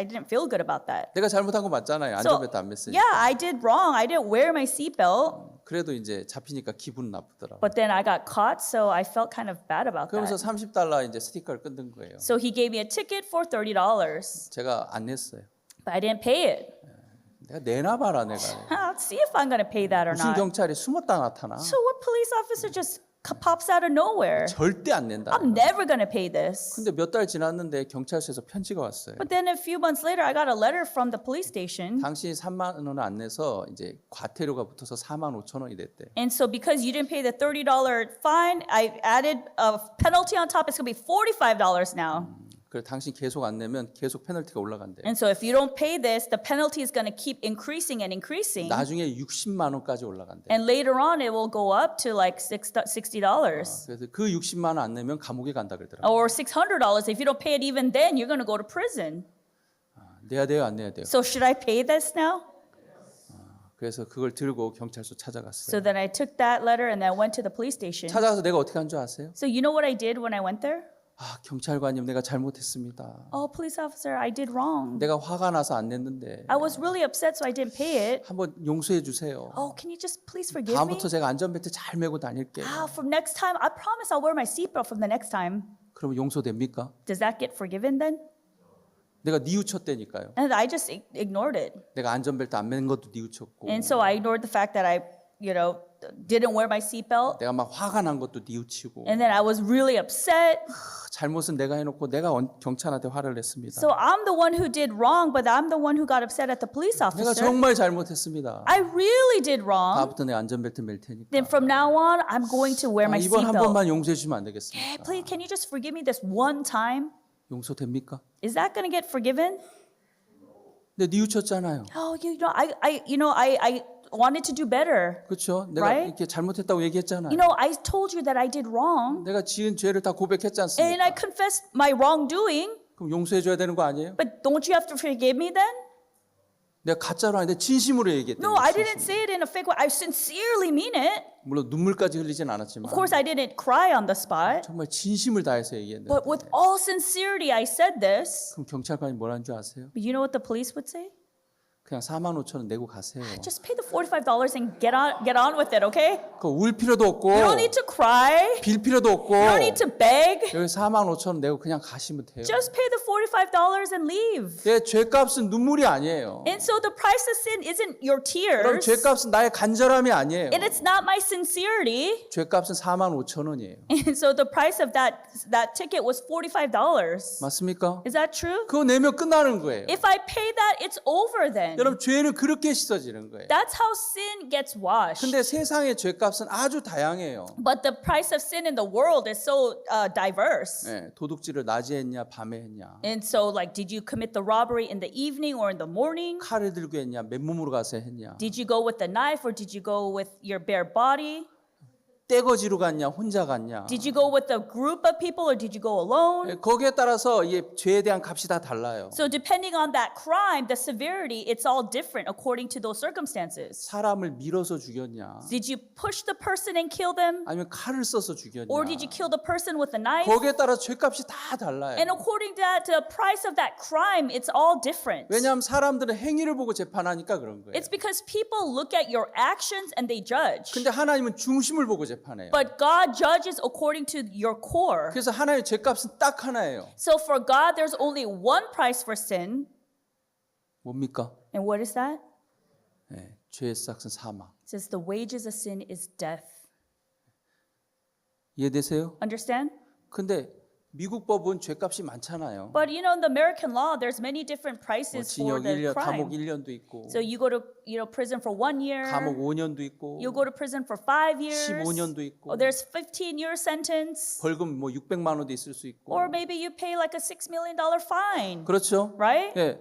didn't feel good about that. 내가 잘못한 거 맞잖아요. So, 안전벨트 안 맸으니까. yeah, I did wrong. I didn't wear my seatbelt. 그래도 이제 잡히니까 기분 나쁘더라고요. But then I got caught, so I felt kind of bad about 그러면서 that. 30달러 이제 스티커를 끊는 거예요. So he gave me a ticket for $30. 제가 안 냈어요. But I didn't pay it. 내가 내나 봐라 내가. I'll see if I'm going to pay that or 무슨 not. 경찰이 숨었다 나타나. So what police officer just pops out of nowhere? 절대 안 낸다. I'm never going to pay this. 근데 몇 달 지났는데 경찰서에서 편지가 왔어요. But then a few months later, I got a letter from the police station. 당신이 3만 원을 안 내서 이제 과태료가 붙어서 4만 5천 원이 됐대. And so because you didn't pay the $30 fine, I added a penalty on top. It's going to be $45 now. 그래 당신 계속 안 내면 계속 페널티가 올라간대. And so if you don't pay this, the penalty is going to keep increasing and increasing. 나중에 60만 원까지 올라간대. And later on, it will go up to like $60. 그래서 그 60만 원 안 내면 감옥에 간다 그러더라고. Or $600. If you don't pay it even then, you're going to go to prison. 내야 돼요, 안 내야 돼요? So should I pay this now? 그래서 그걸 들고 경찰서 찾아갔어요. So then I took that letter and then went to the police station. 찾아가서 내가 어떻게 한 줄 아세요? So you know what I did when I went there? 아, 경찰관님 내가 잘못했습니다. Oh, police officer, I did wrong. 내가 화가 나서 안 냈는데 I was really upset, so I didn't pay it. 한번 용서해 주세요. Oh, can you just please forgive me? 다음부터 제가 안전벨트 잘 메고 다닐게요. From next time, I promise I'll wear my seatbelt from the next time. 그러면 용서됩니까? Does that get forgiven then? 내가 뉘우쳤다니까요. And I just ignored it. 내가 안전벨트 안 맨 것도 뉘우쳤고 And so I ignored the fact that I, didn't wear my seatbelt. 내가 막 화가 난 것도 뉘우치고 And then I was really upset. 잘못은 내가 해놓고 내가 경찰한테 화를 냈습니다. So I'm the one who did wrong, but I'm the one who got upset at the police 내가 officer. 정말 잘못했습니다. I really did wrong. 다음부터 내가 안전벨트 맬 테니까. Then from now on, I'm going to wear my 이번 한 seatbelt. 번만 용서해 주시면 안 되겠습니까? Hey, please, can you just forgive me this one time? 용서됩니까? Is that going to get forgiven? 근데 뉘우쳤잖아요. Oh, I wanted to do better. 그렇죠? 내가 Right? 이렇게 잘못했다고 얘기했잖아요. I told you that I did wrong. 내가 지은 죄를 다 고백했지 And 않습니까? I confessed my wrongdoing. 그럼 용서해 줘야 되는 거 아니에요? But don't you have to forgive me then? 내가 가짜로 아닌데 진심으로 얘기했다. No, I didn't say it in a fake way. I sincerely mean it. 물론 눈물까지 흘리진 않았지만 Of course, I didn't cry on the spot. 정말 진심을 다해서 얘기했는데 But with all sincerity, I said this. 그럼 경찰관이 뭐라는 줄 아세요? But you know what the police would say? 그냥 45,000원 내고 가세요. Just pay the $45 and get on with it, okay? 그 울 필요도 없고 You don't need to cry. 빌 필요도 없고 You don't need to beg. 여기 45,000원 내고 그냥 가시면 돼요. Just pay the $45 and leave. 예, 죄값은 눈물이 아니에요. And so the price of sin isn't your 그럼 tears. 죄값은 나의 간절함이 아니에요. And it's not my sincerity. 죄값은 45,000원이에요. And so the price of that ticket was $45. 맞습니까? Is that true? 그거 내면 끝나는 거예요. If I pay that, it's over then. 여러분 죄는 그렇게 씻어지는 거예요. That's how sin gets washed. 근데 세상의 죄값은 아주 다양해요. But the price of sin in the world is so diverse. 예, 도둑질을 낮에 했냐 밤에 했냐 And so, like, did you commit the robbery in the evening or in the morning? 칼을 들고 했냐 맨몸으로 가서 했냐 Did you go with the knife or did you go with your bare body? 떼거지로 갔냐 혼자 갔냐 Did you go with a group of people or did you go alone? 예, 거기에 따라서 이 죄에 대한 값이 다 달라요. So depending on that crime, the severity, it's all different according to those circumstances. 사람을 밀어서 죽였냐 Did you push the person and kill them? 아니면 칼을 써서 죽였냐 Or did you kill the person with a knife? 거기에 따라 죄값이 다 달라요. And according to that, the price of that crime, it's all different. 왜냐하면 사람들은 행위를 보고 재판하니까 그런 거예요. It's because people look at your actions and they judge. 근데 하나님은 중심을 보고 재판해요. But God judges according to your core. 그래서 하나님의 죄값은 딱 하나예요. So for God, there's only one price for sin. 뭡니까? And what is that? 예, 죄의 싹은 사망. It says the wages of sin is death. 이해되세요? Understand? 근데 미국 법은 죄값이 많잖아요. But you know, in the American law, there's many different 뭐 prices for 징역 the 1년, 감옥 crime. 1년도 있고 So you go to prison for 1 year. 감옥 5년도 있고 You go to prison for 5 years. 15년도 있고 Or there's 15-year sentence. 벌금 뭐 600만 원도 있을 수 있고 Or maybe you pay like a $6 million fine. 그렇죠? Right? 예.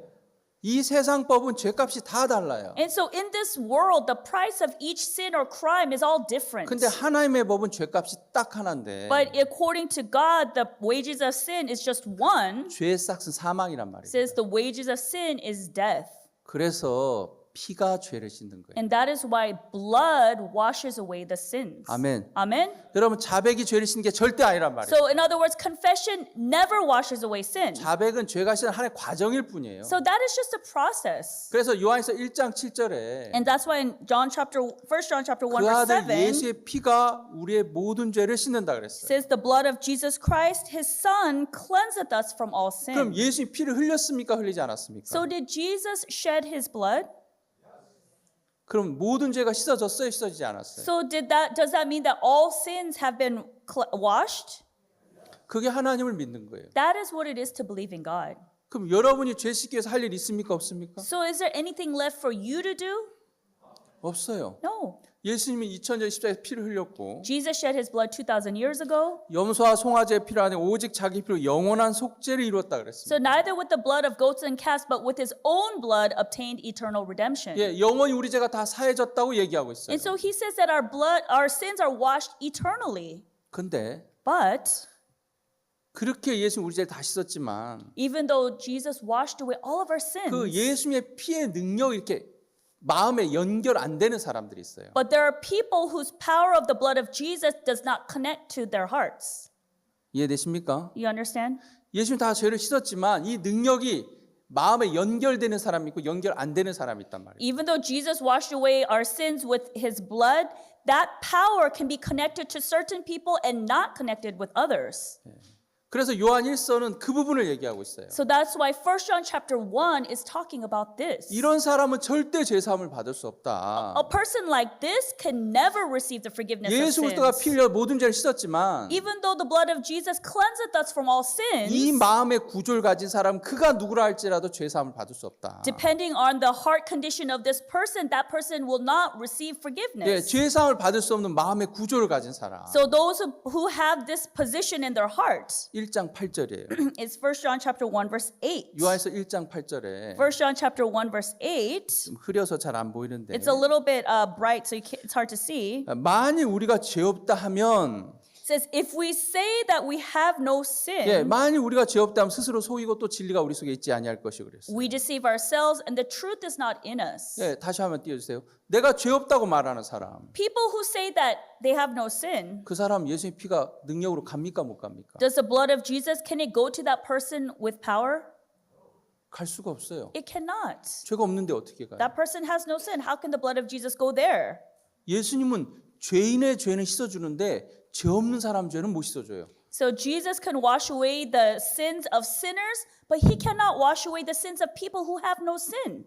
이 세상 법은 죄값이 다 달라요. And so in this world, the price of each sin or crime is all different. 근데 하나님의 법은 죄값이 딱 하나인데 But according to God, the wages of sin is just one. 죄의 싹은 사망이란 말이에요. Says the wages of sin is death. 그래서 피가 죄를 씻는 거예요. And that is why blood washes away the sins. 아멘. Amen? 여러분 자백이 죄를 씻는 게 절대 아니란 말이에요. So in other words, confession never washes away sin. 자백은 죄가 씻는 하나의 과정일 뿐이에요. So that is just a process. 그래서 요한에서 1장 7절에 And that's why in 1 John chapter 1 그 verse 아들 7 예수의 피가 우리의 모든 죄를 씻는다 그랬어요. says the blood of Jesus Christ, his son, cleanseth us from all 그럼 sin. 예수의 피를 흘렸습니까? 흘리지 않았습니까? So did Jesus shed his blood? 그럼 모든 죄가 씻어졌어요? 씻어지지 않았어요? So does that mean that all sins have been washed? 그게 하나님을 믿는 거예요. That is what it is to believe in God. 그럼 여러분이 죄 씻기 위해서 할 일 있습니까? 없습니까? So is there anything left for you to do? 없어요. No. 예수님이 2000년 십자가에서 피를 흘렸고 Jesus shed his blood 2,000 years ago. 염소와 송아지의 피를 아니 오직 자기 피로 영원한 속죄를 이루었다 그랬습니다. So neither with the blood of goats and calves, but with his own blood obtained eternal redemption. 예, 영원히 우리 죄가 다 사해졌다고 얘기하고 있어요. And so he says that our sins are washed eternally. 근데 But 그렇게 예수님 우리 죄를 다 씻었지만 even though Jesus washed away all of our sins, 그 예수님의 피의 능력이 이렇게 마음에 연결 안 되는 사람들이 있어요. but there are people whose power of the blood of Jesus does not connect to their hearts. 이해되십니까? You understand? 예수님 다 죄를 씻었지만 이 능력이 마음에 연결되는 사람이 있고 연결 안 되는 사람이 있단 말이에요. Even though Jesus washed away our sins with his blood, that power can be connected to certain people and not connected with others. 그래서 요한 1서는 그 부분을 얘기하고 있어요. So that's why 1 John chapter 1 is talking about this. 이런 사람은 절대 죄 사함을 받을 수 없다. A person like this can never receive the forgiveness of 예수 그리스도가 피 sins. 흘려 모든 죄를 씻었지만 Even though the blood of Jesus cleanseth us from all sins, 이 마음의 구조를 가진 사람 그가 누구라 할지라도 죄 사함을 받을 수 없다. depending on the heart condition of this person, that person will not receive 예, forgiveness. 죄 사함을 받을 수 없는 마음의 구조를 가진 사람. So those who have this position in their heart 1장 8절이에요. is 1 John chapter 1 verse 8. 요한에서 1장 8절에 1 John chapter 1 verse 8. 좀 흐려서 잘 안 보이는데 It's a little bit bright, so it's hard to see. 만일 우리가 죄 없다 하면 It says, if we say that we have no sin, 예, 만일 우리가 죄 없다 하면 스스로 속이고 또 진리가 우리 속에 있지 아니할 것이 그랬어요. we deceive ourselves and the truth is not in us. 예, 다시 한번 띄워주세요. 내가 죄 없다고 말하는 사람, People who say that they have no sin, 그 사람 예수의 피가 능력으로 갑니까 못 갑니까? does the blood of Jesus, can it go to that person with power? 갈 수가 없어요. It cannot. 죄가 없는데 어떻게 가요? That person has no sin. How can the blood of Jesus go there? 예수님은 죄인의 죄는 씻어주는데 죄 없는 사람 죄는 못 씻어줘요. So Jesus can wash away the sins of sinners, but he cannot wash away the sins of people who have no sin.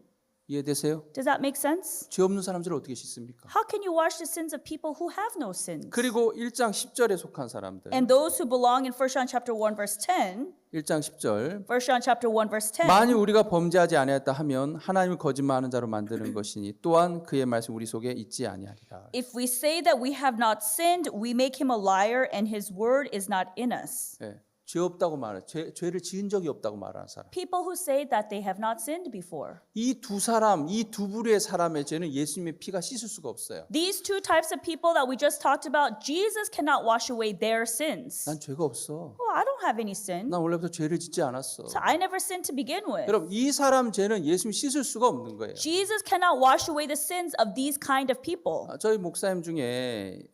이해되세요? Does that make sense? 죄 없는 사람들을 어떻게 씻습니까? How can you wash the sins of people who have no sins? 그리고 1장 10절에 속한 사람들, And those who belong in 1 John chapter 1 verse 10, 1장 10절 1 John chapter 1 verse 10, 만일 우리가 범죄하지 아니하였다 하면 하나님을 거짓말하는 자로 만드는 것이니 또한 그의 말씀 우리 속에 있지 아니하리라. if we say that we have not sinned, we make him a liar and his word is not in us. 예, 죄 없다고 말해, 죄를 지은 적이 없다고 말하는 사람. People who say that they have not sinned before. 이 두 사람, 이 두 부류의 사람의 죄는 예수님의 피가 씻을 수가 없어요. These two types of people that we just talked about, Jesus cannot wash away their sins. 난 죄가 없어. Oh, I don't have any sin. 난 원래부터 죄를 짓지 않았어. So I never sinned to begin with. 여러분, 이 사람 죄는 예수님이 씻을 수가 없는 거예요. Jesus cannot wash away the sins of these kind of people. 저희 목사님 중에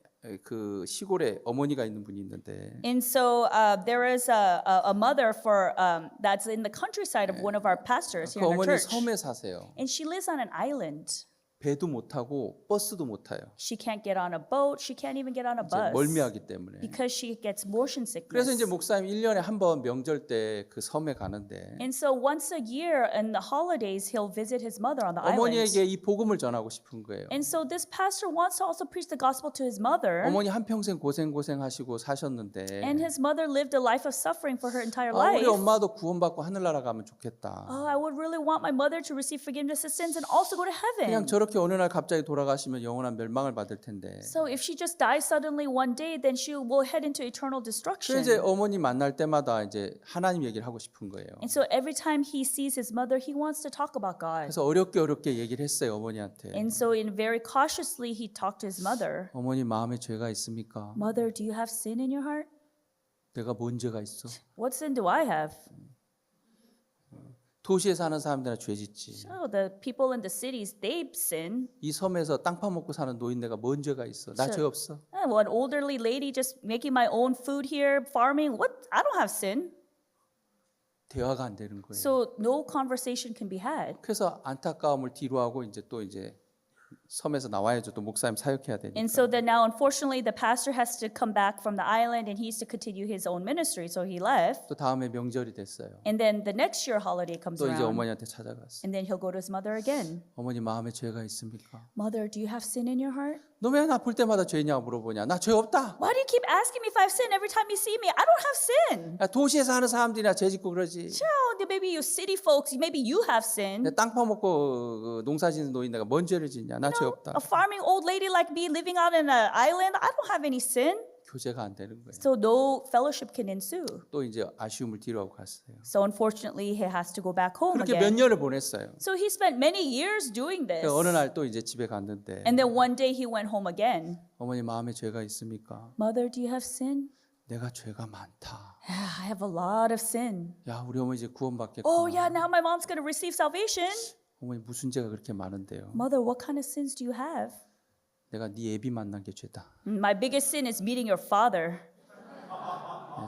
그 시골에 어머니가 있는 분이 있는데 And so there is a mother for that's in the countryside of one of our pastors 그 here in our 어머니 church. 섬에 사세요. And she lives on an island. 배도 못 타고 버스도 못 타요. She can't get on a boat. She can't even get on a 이제 bus 멀미하기 때문에. because she gets motion 그래서 sickness. 이제 목사님 1년에 한 번 명절 때 그 섬에 가는데 And so once a year in the holidays, he'll visit his mother on the island. 어머니에게 이 복음을 전하고 싶은 거예요. And so this pastor wants to also preach the gospel to his mother. 어머니 한평생 고생하시고 사셨는데 And his mother lived a life of suffering for her entire 우리 life. 엄마도 구원받고 하늘나라 가면 좋겠다. Oh, I would really want my mother to receive forgiveness of sins and also go to 그냥 heaven. 저렇게 어느 날 갑자기 돌아가시면 영원한 멸망을 받을 텐데. So if she just dies suddenly one day, then she will head into eternal 그래서 destruction. 이제 어머니 만날 때마다 이제 하나님 얘기를 하고 싶은 거예요. And so every time he sees his mother, he wants to talk about God. 그래서 어렵게 얘기를 했어요 어머니한테. And so in very cautiously, he talked to his mother. 어머니 마음에 죄가 있습니까? Mother, do you have sin in your heart? 내가 뭔 죄가 있어? What sin do I have? 도시에 사는 사람들은 죄 짓지. So the people in the cities, they sin. 이 섬에서 땅 파먹고 사는 노인네가 뭔 죄가 있어? 나 죄 없어. Well, an elderly lady just making my own food here, farming. What? I don't have sin. 대화가 안 되는 거예요. So no conversation can be had. 그래서 안타까움을 뒤로하고 이제 또 이제 섬에서 나와야죠. 또 목사님 사역해야 되니까. And so then now, unfortunately, the pastor has to come back from the island and he has to continue his own ministry. So he left. 또 다음에 명절이 됐어요. And then the next year holiday comes 또 이제 around. 어머니한테 찾아갔어. And then he'll go to his mother again. 어머니 마음에 죄가 있습니까? Mother, do you have sin in your heart? 너 왜 나 볼 때마다 죄냐고 물어보냐? 나 죄 없다. Why do you keep asking me if I have sin every time you see me? I don't have sin. 야, 도시에 사는 사람들이나 죄 짓고 그러지. Oh, maybe you city folks, maybe you have sin. 땅 파먹고 농사 짓는 노인네가 뭔 죄를 짓냐? 나 죄 없다. A farming old lady like me living out in an island, I don't have any sin. 교제가 안 되는 거예요. So no fellowship can ensue. 또 이제 아쉬움을 뒤로하고 갔어요. So unfortunately, he has to go back home 그렇게 몇 again. 년을 보냈어요. So he spent many years doing this. 어느 날 또 이제 집에 갔는데 And then one day he went home again. 어머니 마음에 죄가 있습니까? Mother, do you have sin? 내가 죄가 많다. I have a lot of sin. 야, 우리 어머니 이제 구원받겠구나. Oh yeah, now my mom's going to receive salvation. 어머니 무슨 죄가 그렇게 많은데요? Mother, what kind of sins do you have? 내가 네 애비 만난 게 죄다. My biggest sin is meeting your father.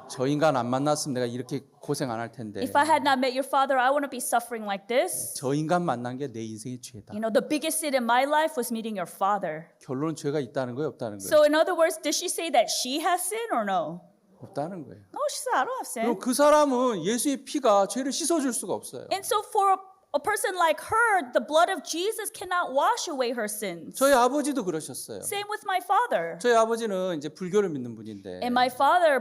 저 인간 안 만났으면 내가 이렇게 고생 안 할 텐데. If I had not met your father, I wouldn't be suffering like this. 저 인간 만난 게 내 인생의 죄다. You know, the biggest sin in my life was meeting your father. 결론은 죄가 있다는 거예요, 없다는 거예요? So in other words, does she say that she has sin or no? 없다는 거예요. No, she said, I don't have sin. 그럼 그 사람은 예수의 피가 죄를 씻어줄 수가 없어요. And so for a person like her, the blood of Jesus cannot wash away her sins. 저희 아버지도 그러셨어요. Same with my father. 저희 아버지는 이제 불교를 믿는 분인데 And my father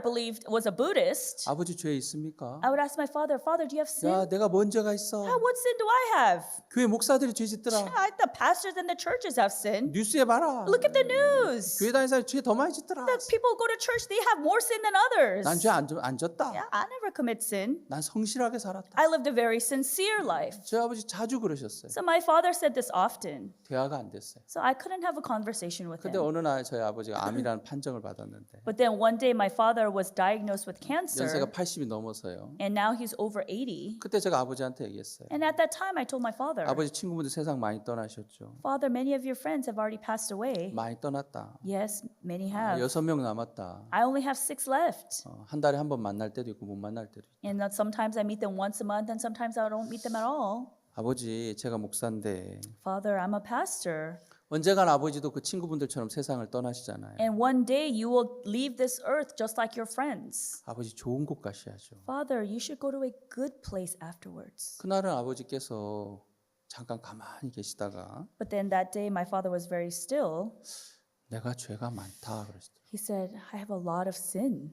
was a Buddhist. 아버지 죄 있습니까? I would ask my father, Father, do you have sin? 야, 내가 뭔 죄가 있어? What sin do I have? 교회 목사들이 죄 짓더라. The pastors and the churches have sin. 뉴스에 봐라. Look at the news. 교회 다니는 사람이 죄 더 많이 짓더라. The people who go to church, they have more sin than others. 난 죄 안 졌다. Yeah, I never commit sin. 난 성실하게 살았다. I lived a very sincere life. 저희 저희 아버지 자주 그러셨어요. So my father said this often. 대화가 안 됐어요. So I couldn't have a conversation with 근데 him. 어느 날 저희 아버지가 암이라는 판정을 받았는데 But then one day my father was diagnosed with cancer, 연세가 80이 넘어서요. and now he's over 80. 그때 제가 아버지한테 얘기했어요. And at that time, I told my father, 아버지 친구분들 세상 많이 떠나셨죠. Father, many of your friends have already passed away. 많이 떠났다. Yes, many have. 6명 남았다. I only have 6 left. 한 달에 한 번 만날 때도 있고 못 만날 때도 있고. And that sometimes I meet them once a month, and sometimes I don't meet them at all. 아버지, 제가 목사인데 Father, I'm a pastor. 언젠간 아버지도 그 친구분들처럼 세상을 떠나시잖아요. And one day you will leave this earth just like your friends. 아버지 좋은 곳 가셔야죠. Father, you should go to a good place afterwards. 그날은 아버지께서 잠깐 가만히 계시다가 But then that day, my father was very still. 내가 죄가 많다 그러시더라고요. He said, I have a lot of sin.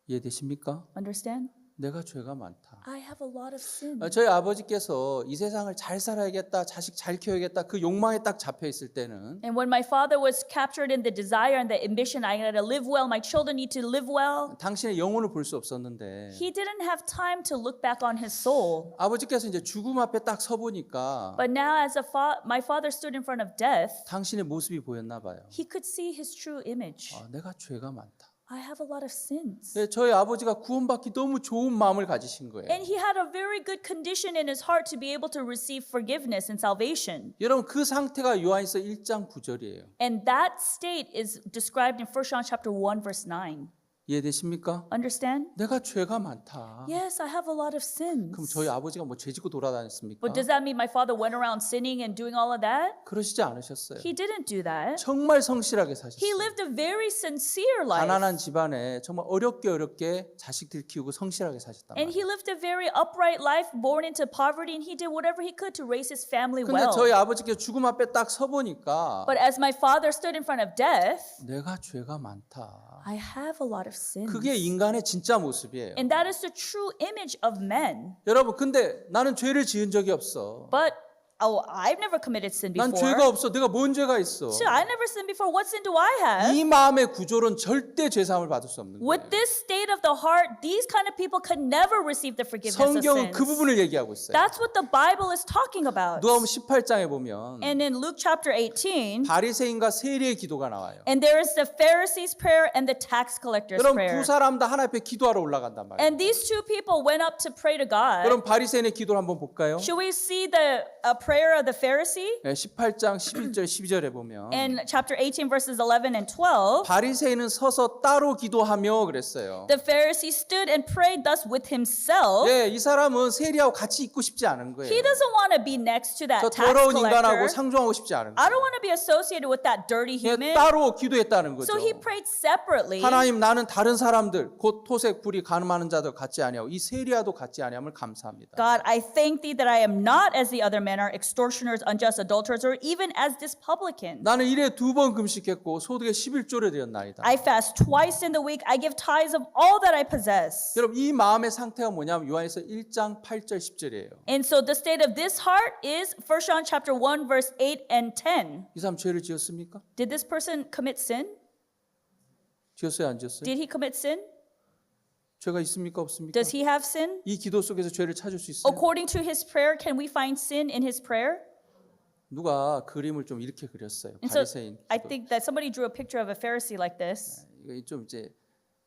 이해되십니까? Understand? 내가 죄가 많다. I have a lot of sin. 저희 아버지께서 이 세상을 잘 살아야겠다, 자식 잘 키워야겠다 그 욕망에 딱 잡혀 있을 때는 And when my father was captured in the desire and the ambition, I gotta live well, my children need to live well, 당신의 영혼을 볼 수 없었는데 he didn't have time to look back on his soul. 아버지께서 이제 죽음 앞에 딱 서 보니까 But now, as my father stood in front of death, 당신의 모습이 보였나 봐요. he could see his true image. 내가 죄가 많다. I have a lot of sins. 저희 아버지가 구원받기 너무 좋은 마음을 가지신 거예요. And he had a very good condition in his heart to be able to receive forgiveness and salvation. 여러분 그 상태가 요한일서 1장 9절이에요. And that state is described in 1 John chapter 1 verse 9. 이해되십니까? Understand? 내가 죄가 많다. Yes, I have a lot of sins. 그럼 저희 아버지가 뭐 죄짓고 돌아다녔습니까? But does that mean my father went around sinning and doing all of that? 그러시지 않으셨어요. He didn't do that. 정말 성실하게 He 사셨어요. lived a very sincere life. 가난한 집안에 정말 어렵게 자식들 키우고 성실하게 사셨단 And 말이에요. he lived a very upright life, born into poverty, and he did whatever he could to raise his family 근데 well. 저희 아버지께서 죽음 앞에 딱 서 보니까 But as my father stood in front of death, 내가 죄가 많다. I have a lot of sins. 그게 인간의 진짜 모습이에요. And that is the true image of men. 여러분 근데 나는 죄를 지은 적이 없어. But I've never committed sin 난 before. 죄가 없어. 내가 뭔 죄가 있어. Sure, I never sinned before. What sin do I have? 이 마음의 구조로는 절대 죄 사함을 받을 수 없는 거예요. With this state of the heart, these kind of people could never receive the forgiveness of 성경은 sins. 그 부분을 얘기하고 있어요. That's what the Bible is talking about. 누가복음 18장에 보면 And in Luke chapter 18, 바리새인과 세리의 기도가 나와요. and there is the Pharisees' prayer and the tax collectors' 여러분 prayer. 두 사람 다 하나님 앞에 기도하러 올라간단 말이에요. And these two people went up to pray to God. 여러분 바리새인의 기도를 한번 볼까요? Should we see the prayer of the Pharisee? 18장 11절 12절에 보면 In chapter 18, verses 11 and 12, 바리새인은 서서 따로 기도하며 그랬어요. the Pharisee stood and prayed thus with himself. 이 사람은 세리하고 같이 있고 싶지 않은 거예요. He doesn't want to be next to that 저 tax 더러운 인간하고 collector. 상종하고 싶지 않은 I 거예요. don't want to be associated with that dirty human. 따로 기도했다는 거죠. So he prayed separately. 하나님 나는 다른 사람들 곧 토색 불이 가늠하는 자들 같지 아니하고 이 세리야도 같지 아니함을 감사합니다. God, I thank thee that I am not as the other men are, extortioners, unjust, adulterers, or even as this publican. 나는 일에 2번 금식했고 소득의 11조를 드렸나이다. I fast twice in the week. I give tithes of all that I possess. 여러분 이 마음의 상태가 뭐냐면 요한에서 1장 8절 10절이에요. And so the state of this heart is 1 John chapter 1 verse 8 and 10. 이 사람 죄를 지었습니까? Did this person commit sin? 지었어요, 안 지었어요? Did he commit sin? 죄가 있습니까, 없습니까? Does he have sin? 이 기도 속에서 죄를 찾을 수 있어요? According to his prayer, can we find sin in his prayer? 누가 그림을 좀 이렇게 그렸어요. And so 바리새인. I think that somebody drew a picture of a Pharisee like this. 이거 좀 이제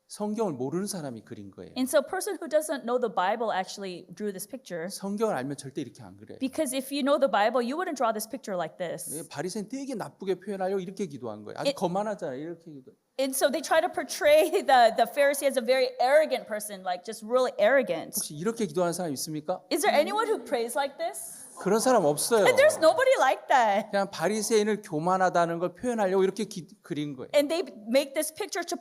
성경을 모르는 사람이 그린 거예요. And so a person who doesn't know the Bible actually drew this picture. 성경을 알면 절대 이렇게 안 그래요. Because if you know the Bible, you wouldn't draw this picture like this. 바리새인 되게 나쁘게 표현하려고 이렇게 기도한 거예요. 아주 거만하잖아요. 이렇게 기도. And so they try to portray the Pharisee as a very arrogant person, like just really arrogant. 혹시 이렇게 기도하는 사람 있습니까? Is there anyone who prays like this? 그런 사람 없어요. There's nobody like that. 그냥 바리새인을 교만하다는 걸 표현하려고 이렇게 그린 거예요. And they make this picture to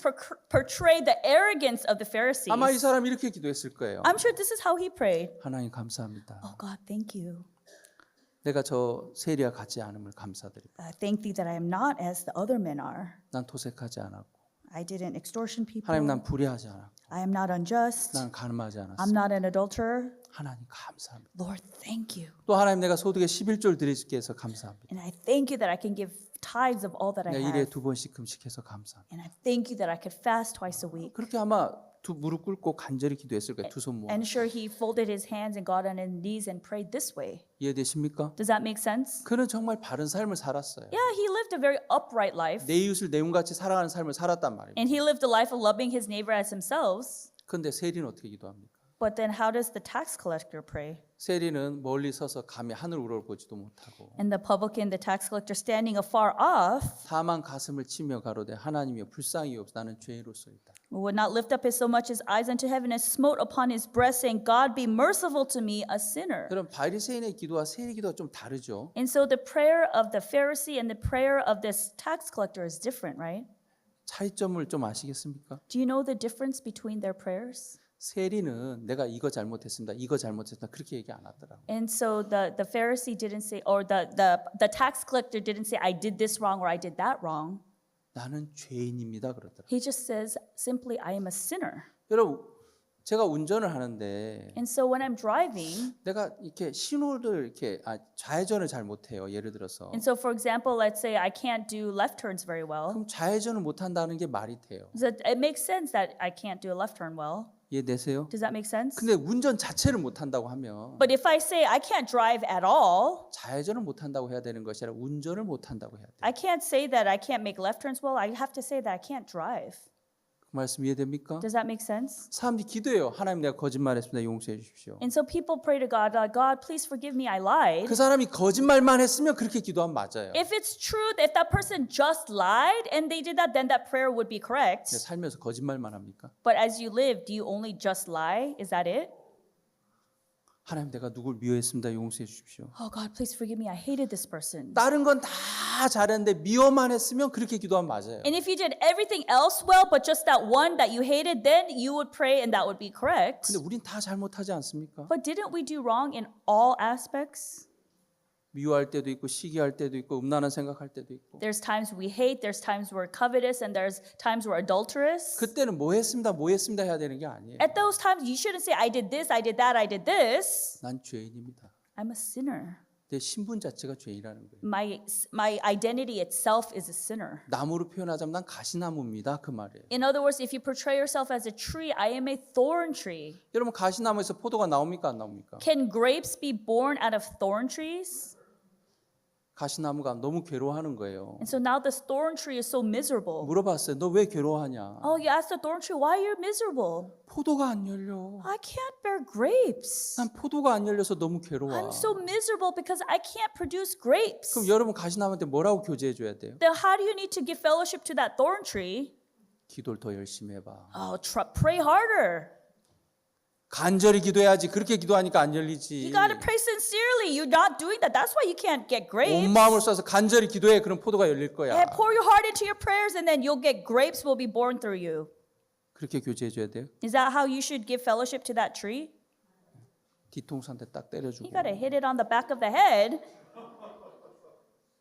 portray the arrogance of the Pharisees. 아마 이 사람이 이렇게 기도했을 거예요. I'm sure this is how he prayed. 하나님 감사합니다. Oh God, thank you. 내가 저 세리와 같지 않음을 감사드립니다. Thank thee that I am not as the other men are. 난 토색하지 않았고 I didn't extortion people. 하나님 난 불의하지 않았고 I am not unjust. 난 가늠하지 I'm 않았어. not an adulterer. 하나님 감사합니다. Lord, thank you. 또 하나님 내가 소득의 11조를 드리게 해서 감사합니다. And I thank you that I can give tithes of all that I 내가 일에 have. 2번씩 금식해서 감사합니다. And I thank you that I could fast twice a week. 그렇게 아마 두 무릎 꿇고 간절히 기도했을 거예요. 두 손 모아. And sure, he folded his hands and got on his knees and prayed this way. 이해되십니까? Does that make sense? 그는 정말 바른 삶을 살았어요. Yeah, he lived a very upright life. 내 이웃을 내 몸같이 살아가는 삶을 살았단 말입니다. And he lived a life of loving his neighbor as himself. 그런데 세리는 어떻게 기도합니까? But then how does the tax collector pray? 세리는 멀리 서서 감히 하늘 우러보지도 못하고 And the publican, the tax collector, standing afar off, 다만 가슴을 치며 가로되 하나님이여 불쌍히 여옵소서 나는 죄인으로소이다. would not lift up his so much as eyes unto heaven and smote upon his breast, saying, God be merciful to me, a sinner. 그럼 바리새인의 기도와 세리 기도가 좀 다르죠. And so the prayer of the Pharisee and the prayer of this tax collector is different, right? 차이점을 좀 아시겠습니까? Do you know the difference between their prayers? 세리는 내가 이거 잘못했습니다. 이거 잘못했다. 그렇게 얘기 안 하더라고. And so the Pharisee didn't say, or the tax collector didn't say, I did this wrong or I did that wrong. 나는 죄인입니다. 그러더라고. He just says simply, I am a sinner. 여러분, 제가 운전을 하는데 And so when I'm driving, 내가 이렇게 신호를 이렇게 좌회전을 잘 못해요. 예를 들어서. and so for example, let's say I can't do left turns very well. 그럼 좌회전을 못한다는 게 말이 돼요. So it makes sense that I can't do a left turn well. 이해되세요? Does that make sense? 근데 운전 자체를 못한다고 하면 But if I say I can't drive at all, 좌회전을 못한다고 해야 되는 것이 아니라 운전을 못한다고 해야 돼요. I can't say that I can't make left turns well. I have to say that I can't drive. 그 말씀 이해됩니까? Does that make sense? 사람들이 기도해요. 하나님 내가 거짓말했습니다. 용서해 주십시오. And so people pray to God, God, please forgive me, I lied. 그 사람이 거짓말만 했으면 그렇게 기도하면 맞아요. If it's true, if that person just lied and they did that, then that prayer would be correct. 근데 살면서 거짓말만 합니까? But as you live, do you only just lie? Is that it? 하나님 내가 누굴 미워했습니다. 용서해 주십시오. Oh God, please forgive me. I hated this person. 다른 건 다 잘했는데 미워만 했으면 그렇게 기도하면 맞아요. And if you did everything else well, but just that one that you hated, then you would pray and that would be correct. 근데 우린 다 잘못하지 않습니까? But didn't we do wrong in all aspects? 미워할 때도 있고 시기할 때도 있고 음란한 생각할 때도 있고. There's times we hate, there's times we're covetous, and there's times we're adulterous. 그때는 뭐 했습니다 해야 되는 게 아니에요. At those times, you shouldn't say, I did this, I did that, I did this. 난 죄인입니다. I'm a sinner. 내 신분 자체가 죄인이라는 거예요. My identity itself is a sinner. 나무로 표현하자면 난 가시나무입니다. 그 말이에요. In other words, if you portray yourself as a tree, I am a thorn tree. 여러분 가시나무에서 포도가 나옵니까 안 나옵니까? Can grapes be born out of thorn trees? 가시나무가 너무 괴로워하는 거예요. And so now this thorn tree is so miserable. 물어봤어요. 너 왜 괴로워하냐? Oh, you asked the thorn tree, why are you miserable? 포도가 안 열려. I can't bear grapes. 난 포도가 안 열려서 너무 괴로워. I'm so miserable because I can't produce grapes. 그럼 여러분 가시나무한테 뭐라고 교제해 줘야 돼요? Then how do you need to give fellowship to that thorn tree? 기도를 더 열심히 해봐. Oh, pray harder. 간절히 기도해야지. 그렇게 기도하니까 안 You 열리지. got to pray sincerely. You're not doing that. That's why you can't get grapes. 온 마음을 쏴서 간절히 기도해. 그럼 포도가 열릴 거야. Yeah, pour your heart into your prayers and then you'll get grapes will be born through you. 그렇게 교제해 줘야 돼요. Is that how you should give fellowship to that tree? 뒤통수한테 딱 때려주고. You got to hit it on the back of the head.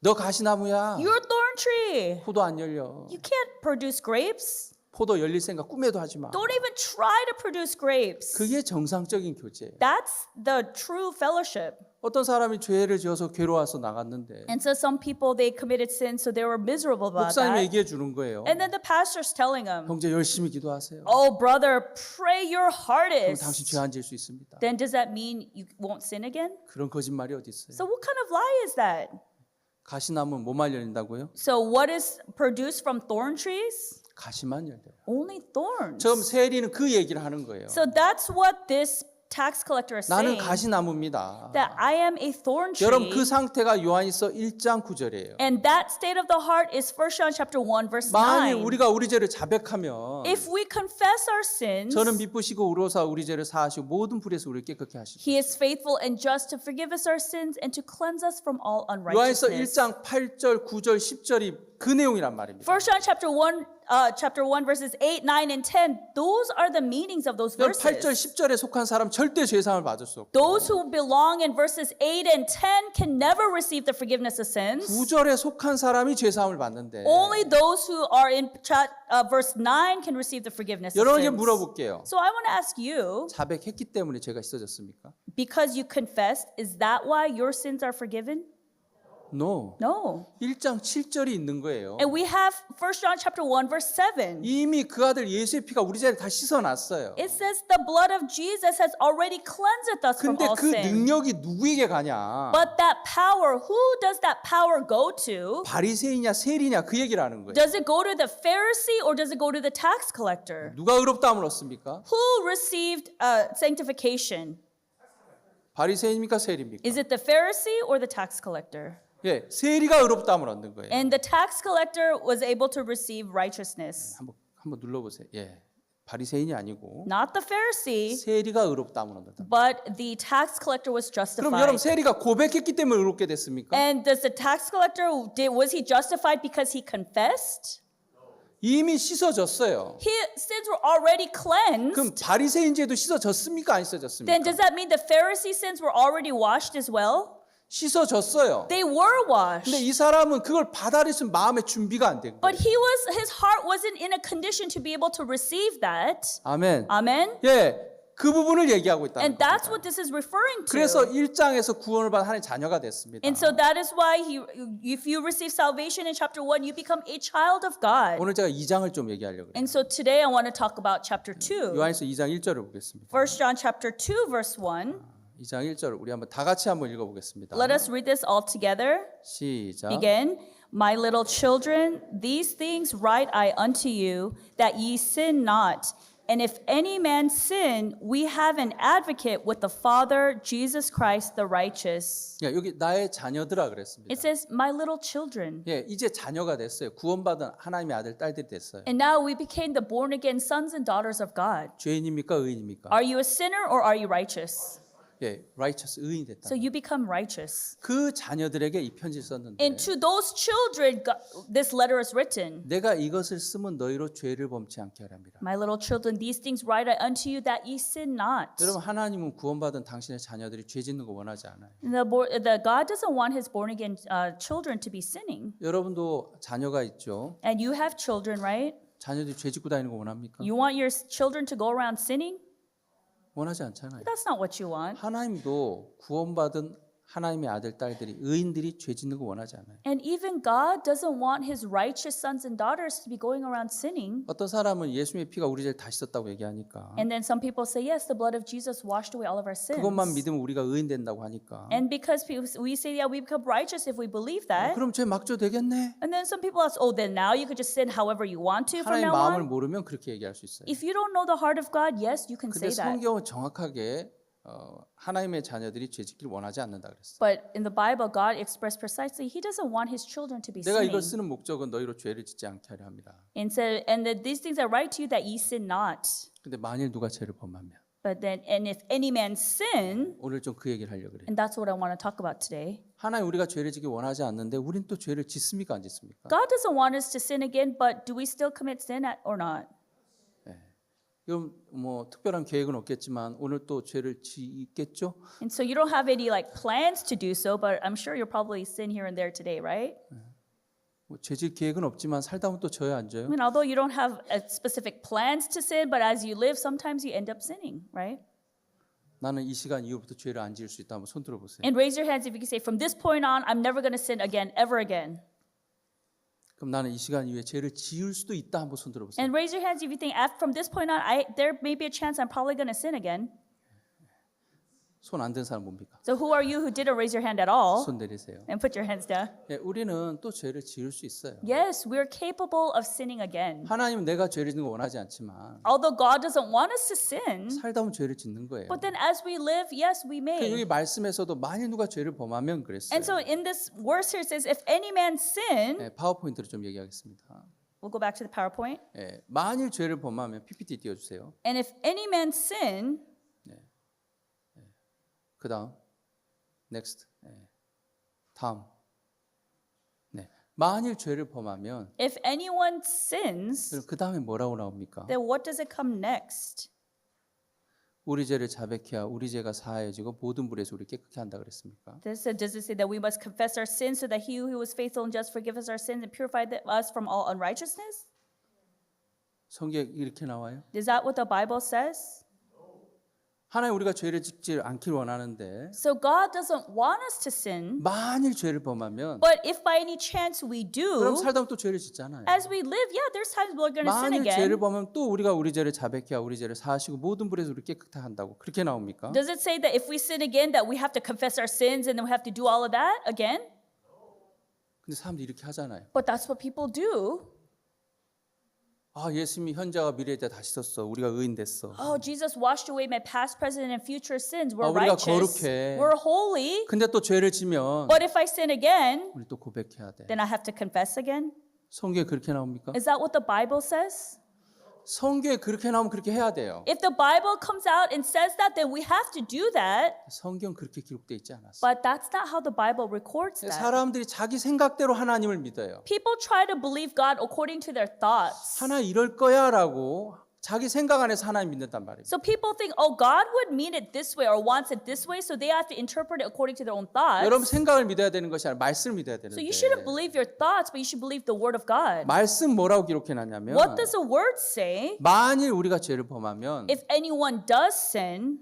너 가시나무야. You're a thorn tree. 포도 안 열려. You can't produce grapes. 포도 열릴 생각 꿈에도 하지 마. Don't even try to produce grapes. 그게 정상적인 교제예요. That's the true fellowship. 어떤 사람이 죄를 지어서 괴로워서 나갔는데 And so some people, they committed sin, so they were miserable about 목사님이 that. 얘기해 주는 거예요. And then the pastor's telling them, 형제 열심히 기도하세요. oh, brother, pray your 그럼 당신 hardest. 죄 안 질 수 있습니다. Then does that mean you won't sin again? 그런 거짓말이 어디 있어요? So what kind of lie is that? 가시나무는 뭐만 열린다고요? So what is produced from thorn trees? 가시만 열려요. Only thorns. 처음 세리는 그 얘기를 하는 거예요. So that's what this tax collector is 나는 saying. 가시나무입니다. That I am a thorn 여러분 tree. 그 상태가 요한일서 1장 9절이에요. And that state of the heart is 1 John chapter 1 verse 만일 9. 우리가 우리 죄를 자백하면 If we confess our sins, 저는 미쁘시고 우로사 우리 죄를 사하시고 모든 불에서 우리를 깨끗게 하시고 He is faithful and just to forgive us our sins and to cleanse us from all 요한일서 unrighteousness. 1장 8절 9절 10절이 그 내용이란 말입니다. 1 John chapter 1 verses 8, 9, and 10, those are the meanings of those 여러분 8절 verses. 10절에 속한 사람 절대 죄사함을 받을 수 없고 Those who belong in verses 8 and 10 can never receive the forgiveness of sins. 9절에 속한 사람이 죄사함을 받는데 Only those who are in verse 9 can receive the forgiveness of 여러분에게 sins. 물어볼게요. So I want to ask you, 자백했기 때문에 죄가 씻어졌습니까? because you confessed, is that why your sins are forgiven? No. No. 1장 7절이 있는 거예요. And we have 1 John chapter 1 verse 7. 이미 그 아들 예수의 피가 우리 죄를 다 씻어놨어요. It says the blood of Jesus has already cleansed us from 근데 all 그 sin. 능력이 누구에게 가냐? But that power, who does that power go to? 바리새이냐 세리냐 그 얘기를 하는 거예요. Does it go to the Pharisee or does it go to the tax collector? 누가 의롭다함을 얻습니까? Who received sanctification? 바리새이입니까 세리입니까? Is it the Pharisee or the tax collector? 예, 세리가 의롭다함을 얻는 거예요. And the tax collector was able to receive righteousness. 한번 눌러보세요. 예, 바리새인이 아니고 Not the Pharisee, 세리가 의롭다함을 얻는다. but the tax collector was 그럼 여러분 justified. 세리가 고백했기 때문에 의롭게 됐습니까? And does the tax collector, was he justified because he confessed? 이미 씻어졌어요. His sins were already 그럼 cleansed. 바리새인 죄도 씻어졌습니까? 안 씻어졌습니까? Then does that mean the Pharisee sins were already washed as well? 씻어졌어요. They were 근데 washed. 이 사람은 그걸 받아들일 수 마음의 준비가 안 된 거예요. But his heart wasn't in a condition to be able to receive that. 아멘. Amen? 예, 그 부분을 얘기하고 있다는 And 거예요. that's what this is referring 그래서 to. 1장에서 구원을 받은 하나님의 자녀가 됐습니다. And so that is why if you receive salvation in chapter 1, you become a child of God. 오늘 제가 2장을 좀 얘기하려고 그래요. And so today I want to talk about chapter 2. 요한일서 2장 1절을 보겠습니다. 1 John chapter 2 verse 1. 2장 1절 우리 한번 다 같이 한번 읽어보겠습니다. Let us read this all together. 시작. Begin. My little children, these things write I unto you, that ye sin not. And if any man sin, we have an advocate with the Father, Jesus Christ the righteous. 예, 여기 나의 자녀들아 그랬습니다. It says, my little children. 예, 이제 자녀가 됐어요. 구원받은 하나님의 아들 딸들이 됐어요. And now we became the born again sons and daughters of God. 죄인입니까 의인입니까? Are you a sinner or are you righteous? 예, righteous 의인이 됐다. So you become righteous. 그 자녀들에게 이 편지를 썼는데 And to those children, this letter is written. 내가 이것을 쓰면 너희로 죄를 범치 않게 하랍니다. My little children, these things write I unto you that ye sin not. 여러분 하나님은 구원받은 당신의 자녀들이 죄 짓는 거 원하지 않아요. The God doesn't want his born again children to be sinning. 여러분도 자녀가 있죠. And you have children, right? 자녀들이 죄 짓고 다니는 거 원합니까? You want your children to go around sinning? 원하지 않잖아요. That's not what you want. 하나님도 구원받은 하나님의 아들 딸들이 의인들이 죄 짓는 거 원하지 않아요. And even God doesn't want his righteous sons and daughters to be going around sinning. 어떤 사람은 예수님의 피가 우리 죄를 다 씻었다고 얘기하니까 And then some people say, yes, the blood of Jesus washed away all of our sins. 그것만 믿으면 우리가 의인 된다고 하니까 And because we say, yeah, we become righteous if we believe that. 그럼 죄 막조 되겠네. And then some people ask, oh, then now you could just sin however you want to from 하나님 now 마음을 on. 모르면 그렇게 얘기할 수 있어요. If you don't know the heart of God, yes, you can 근데 say that. 성경은 정확하게 하나님의 자녀들이 죄 짓기를 원하지 않는다 그랬어요. But in the Bible, God expressed precisely, He doesn't want His children to be 내가 이걸 sinning. 쓰는 목적은 너희로 죄를 짓지 않게 하려 합니다. And said, and that these things I write to you that ye sin not. 근데 만일 누가 죄를 범하면 But then, and if any man sin, 오늘 좀 그 얘기를 하려고 그래요. and that's what I want to talk about today. 하나님 우리가 죄를 짓기 원하지 않는데 우린 또 죄를 짓습니까 안 짓습니까? God doesn't want us to sin again, but do we still commit sin or not? 그럼 뭐 특별한 계획은 없겠지만 오늘 또 죄를 짓겠죠? And so you don't have any like plans to do so, but I'm sure you'll probably sin here and there today, right? 뭐 죄질 계획은 없지만 살다 보면 또 져요 안 I 져요? mean, although you don't have specific plans to sin, but as you live, sometimes you end up sinning, right? 나는 이 시간 이후부터 죄를 안 지을 수 있다 한번 손 들어보세요. And raise your hands if you can say, from this point on, I'm never going to sin again, ever again. 그럼 나는 이 시간 이후에 죄를 지을 수도 있다 한번 손 들어보세요. And raise your hands if you think, from this point on, there may be a chance I'm probably going to sin again. 손 안 든 사람 뭡니까? So who are you who didn't raise your hand at all? 손 내리세요. And put your hands down. 예, 우리는 또 죄를 지을 수 있어요. Yes, we're capable of sinning again. 하나님은 내가 죄를 짓는 거 원하지 않지만 Although God doesn't want us to sin, 살다 보면 죄를 짓는 거예요. but then as we live, yes, we 여기 may. 말씀에서도 만일 누가 죄를 범하면 그랬어요. And so in this verse here it says, if any man sin, 예, 파워포인트로 좀 얘기하겠습니다. we'll go back to the PowerPoint. 예, 만일 죄를 범하면 PPT 띄워주세요. And if any man sin, 그 다음 next 다음 만일 죄를 범하면 if anyone sins, 그럼 그 다음에 뭐라고 나옵니까? then what does it come next? 우리 죄를 자백해야 우리 죄가 사하여지고 모든 불에서 우리 깨끗게 한다 그랬습니까? Does it say that we must confess our sins so that he who is faithful and just forgive us our sins and purify us from all unrighteousness? 성경에 이렇게 나와요? Is that what the Bible says? 하나님 우리가 죄를 짓지 않길 원하는데 So God doesn't want us to sin, 만일 죄를 범하면 but if by any chance we 그럼 do, 살다 보면 또 죄를 짓잖아요. as we live, yeah, there's times we're going to sin 만일 죄를 again. 범하면 또 우리가 우리 죄를 자백해야 우리 죄를 사하시고 모든 불에서 우리 깨끗하게 한다고 그렇게 나옵니까? Does it say that if we sin again that we have to confess our sins and then we have to do all of that again? 근데 사람들이 이렇게 하잖아요. But that's what people do. 아, 예수님이 현재와 미래에 다 씻었어. 우리가 의인 됐어. Oh, Jesus washed away my past, present, and future sins. We're 우리가 righteous. 거룩해. We're holy. 근데 또 죄를 지면 But if I sin again, 우리 또 고백해야 돼. then I have to confess again. 성경에 그렇게 나옵니까? Is that what the Bible says? 성경에 그렇게 나오면 그렇게 해야 돼요. If the Bible comes out and says that, then we have to do that. 성경 그렇게 기록돼 있지 않았어. But that's not how the Bible records that. 사람들이 자기 생각대로 하나님을 믿어요. People try to believe God according to their thoughts. 하나 이럴 거야라고 자기 생각 안에서 하나님 믿는단 말이에요. So people think, oh, God would mean it this way or wants it this way, so they have to interpret it according to their own 여러분 thoughts. 생각을 믿어야 되는 것이 아니라 말씀을 믿어야 되는데. So you shouldn't believe your thoughts, but you should believe the Word of God. 말씀 뭐라고 기록해놨냐면 What does the Word say? 만일 우리가 죄를 범하면 If anyone does sin,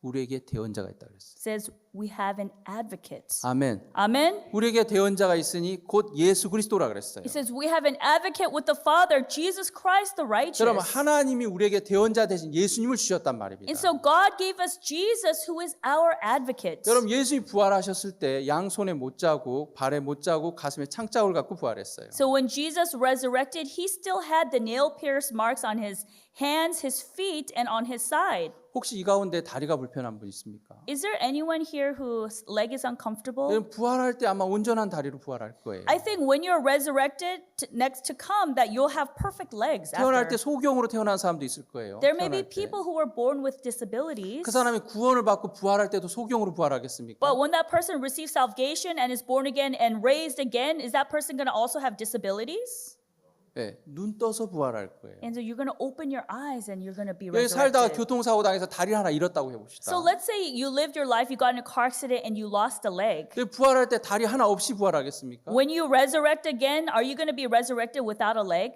우리에게 대언자가 있다 그랬어요. says we have an advocate. 아멘. Amen. 우리에게 대언자가 있으니 곧 예수 그리스도라 그랬어요. It says we have an advocate with the Father, Jesus Christ the righteous. 그럼 하나님이 우리에게 대언자 대신 예수님을 주셨단 말입니다. And so God gave us Jesus, who is our advocate. 여러분 예수님이 부활하셨을 때 양손에 못자국, 발에 못자국, 가슴에 창자국을 갖고 부활했어요. So when Jesus resurrected, he still had the nail-pierced marks on his hands, his feet, and on his side. 혹시 이 가운데 다리가 불편한 분 있습니까? Is there anyone here whose leg is uncomfortable? 여러분 부활할 때 아마 온전한 다리로 부활할 거예요. I think when you're resurrected next to come, that you'll have perfect legs 태어날 after. 때 소경으로 태어난 사람도 있을 거예요. There may be 태어날 때. people who were born with disabilities. 그 사람이 구원을 받고 부활할 때도 소경으로 부활하겠습니까? But when that person receives salvation and is born again and raised again, is that person going to also have disabilities? 네, 눈 떠서 부활할 거예요. And so you're going to open your eyes and you're going to be 여기 살다가 resurrected. 교통사고 당해서 다리 하나 잃었다고 해봅시다. So let's say you lived your life, you got in a car accident and you lost a leg. 부활할 때 다리 하나 없이 부활하겠습니까? When you resurrect again, are you going to be resurrected without a leg?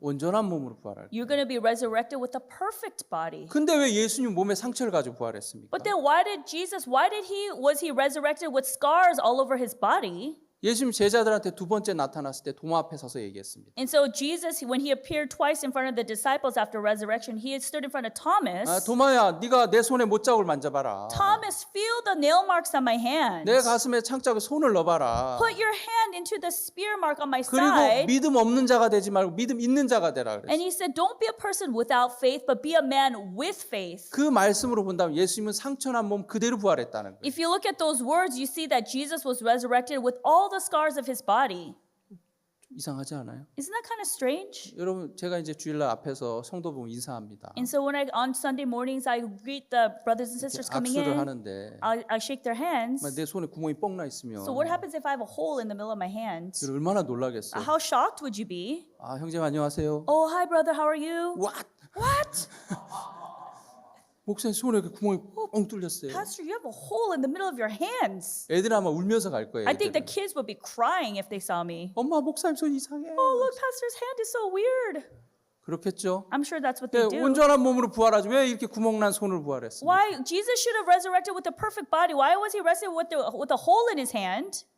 온전한 몸으로 부활할 거예요. You're going to be resurrected with a perfect body. 근데 왜 예수님 몸에 상처를 가지고 부활했습니까? But then was he resurrected with scars all over his body? 예수님 제자들한테 두 번째 나타났을 때 도마 앞에 서서 얘기했습니다. And so Jesus, when he appeared twice in front of the disciples after resurrection, he had stood in front of Thomas. 아, 도마야, 네가 내 손에 못자국을 만져봐라. Thomas, feel the nail marks on my hand. 내 가슴에 창자국에 손을 넣어봐라. Put your hand into the spear mark on my 그리고 side. 믿음 없는 자가 되지 말고 믿음 있는 자가 되라 그랬어요. And he said, don't be a person without faith, but be a man with faith. 그 말씀으로 본다면 예수님은 상처난 몸 그대로 부활했다는 거예요. If you look at those words, you see that Jesus was resurrected with all the scars of his body. 이상하지 않아요? Isn't that kind of strange? 여러분 제가 이제 주일날 앞에서 성도 보면 인사합니다. And so when on Sunday mornings I greet the brothers and sisters coming 악수를 in, 하는데 I shake their hands. 내 손에 구멍이 뻥 나 있으면 So what happens if I have a hole in the middle of my hand? 여러분 얼마나 놀라겠어요. How shocked would you be? 아 형제님 안녕하세요. Oh, hi brother, how are you? What? What? 목사님 손에 그 구멍이 뻥 뚫렸어요. Pastor, you have a hole in the middle of your hands. 애들 아마 울면서 갈 거예요. I think the 애들은. kids would be crying if they saw me. 엄마 목사님 손 이상해. Oh, look, pastor's hand is so weird. 그렇겠죠? I'm sure that's what 네, they do. 온전한 몸으로 부활하지 왜 이렇게 구멍난 손으로 부활했습니까? Why Jesus should have resurrected with a perfect body? Why was he resurrected with a hole in his hand?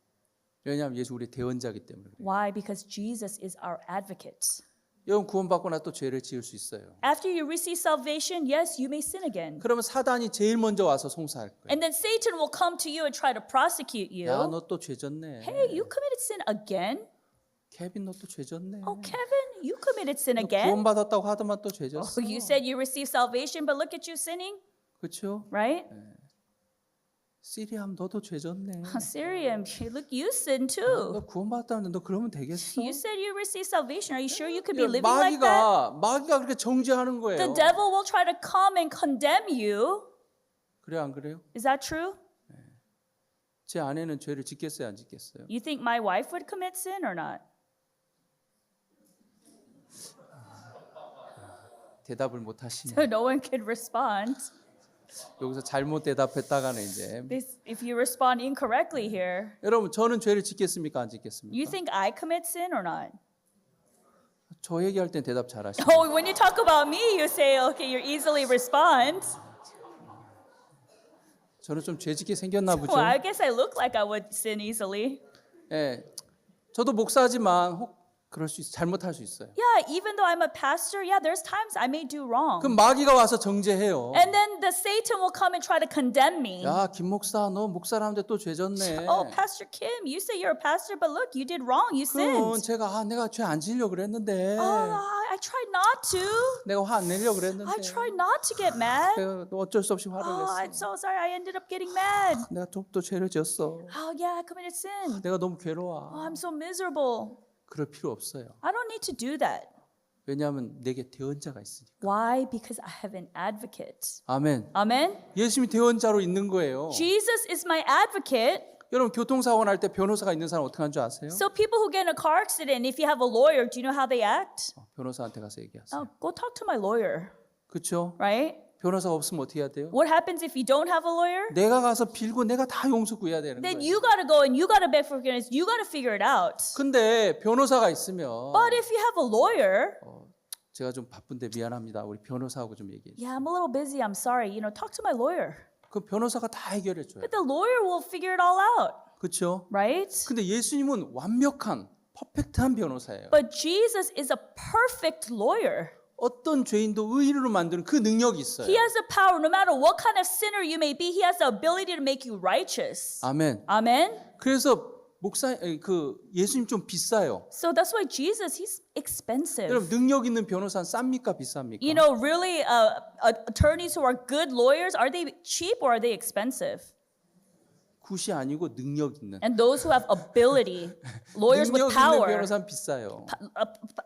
왜냐하면 예수 우리 대언자이기 때문에 그래요. Why? Because Jesus is our advocate. 여러분 구원받고 나서 또 죄를 지을 수 있어요. After you receive salvation, yes, you may sin again. 그러면 사단이 제일 먼저 와서 송사할 거예요. And then Satan will come to you and try to prosecute you. 야, 너 또 죄졌네. Hey, you committed sin again? 케빈 너 또 죄졌네. Oh, Kevin, you committed sin again? 구원받았다고 하더만 또 죄졌어. Oh, you said you received salvation, but look at you sinning, 그렇죠? right? 시리암 너도 죄졌네. Syrian, look, you sinned too. 너 구원받았다는데 너 그러면 되겠어? You said you received salvation. Are you sure you could be living like that? 마귀가 그렇게 정죄하는 The 거예요. devil will try to come and condemn you. 그래 안 그래요? Is that true? 제 아내는 죄를 짓겠어요, 안 짓겠어요? You think my wife would commit sin or not? 대답을 못 하시네. So no one could respond. 여기서 잘못 대답했다가는 이제 If you respond incorrectly here, 여러분 저는 죄를 짓겠습니까, 안 짓겠습니까? you think I commit sin or not? 저 얘기할 땐 대답 잘하시네. Oh, when you talk about me, you say, okay, you easily respond. 저는 좀 죄짓게 생겼나 보죠. Well, I guess I look like I would sin easily. 예, 저도 목사지만 혹 그럴 수 잘못할 수 있어요. Yeah, even though I'm a pastor, yeah, there's times I may do wrong. 그럼 마귀가 와서 정죄해요. And then the Satan will come and try to condemn me. 야, 김 목사, 너 목사라는데 또 죄졌네. Oh, Pastor Kim, you say you're a pastor, but look, you did wrong. You 그러면 sinned. 제가 내가 죄 안 지으려고 그랬는데, Oh, I tried not to. 내가 화 안 내려고 그랬는데, I tried not to get mad. 내가 또 어쩔 수 없이 화를 Oh, I'm 냈어. so sorry. I ended up getting mad. 내가 또 죄를 지었어. Oh, yeah, I committed sin. 내가 너무 괴로워. Oh, I'm so miserable. 그럴 필요 없어요. I don't need to do that. 왜냐하면 내게 대언자가 있으니까. Why? Because I have an advocate. 아멘. Amen. 예수님이 대언자로 있는 거예요. Jesus is my advocate. 여러분 교통사고 날 때 변호사가 있는 사람 어떻게 하는 줄 아세요? So people who get in a car accident, if you have a lawyer, do you know how they act? 변호사한테 가서 얘기하세요. Oh, go talk to my lawyer, 그렇죠? right? 변호사가 없으면 어떻게 해야 돼요? What happens if you don't have a lawyer? 내가 가서 빌고 내가 다 용서 구해야 되는 Then 거예요. you got to go and you got to beg for forgiveness. You got to figure it out. 근데 변호사가 있으면 But if you have a lawyer, 제가 좀 바쁜데 미안합니다. 우리 변호사하고 좀 얘기해 주세요. yeah, I'm a little busy. I'm sorry. Talk to my lawyer. 그 변호사가 다 해결해 줘요. But the lawyer will figure it all out, 그렇죠? right? 근데 예수님은 완벽한 퍼펙트한 변호사예요. But Jesus is a perfect lawyer. 어떤 죄인도 의인으로 만드는 그 능력이 있어요. He has the power, no matter what kind of sinner you may be, he has the ability to make you righteous. 아멘. Amen. 그래서 예수님 좀 비싸요. So that's why Jesus, he's expensive. 여러분 능력 있는 변호사는 쌉니까 비쌉니까? Really, attorneys who are good lawyers, are they cheap or are they expensive? 굿이 아니고 능력 있는. And those who have ability, lawyers 능력 with 있는 power, 변호사는 비싸요.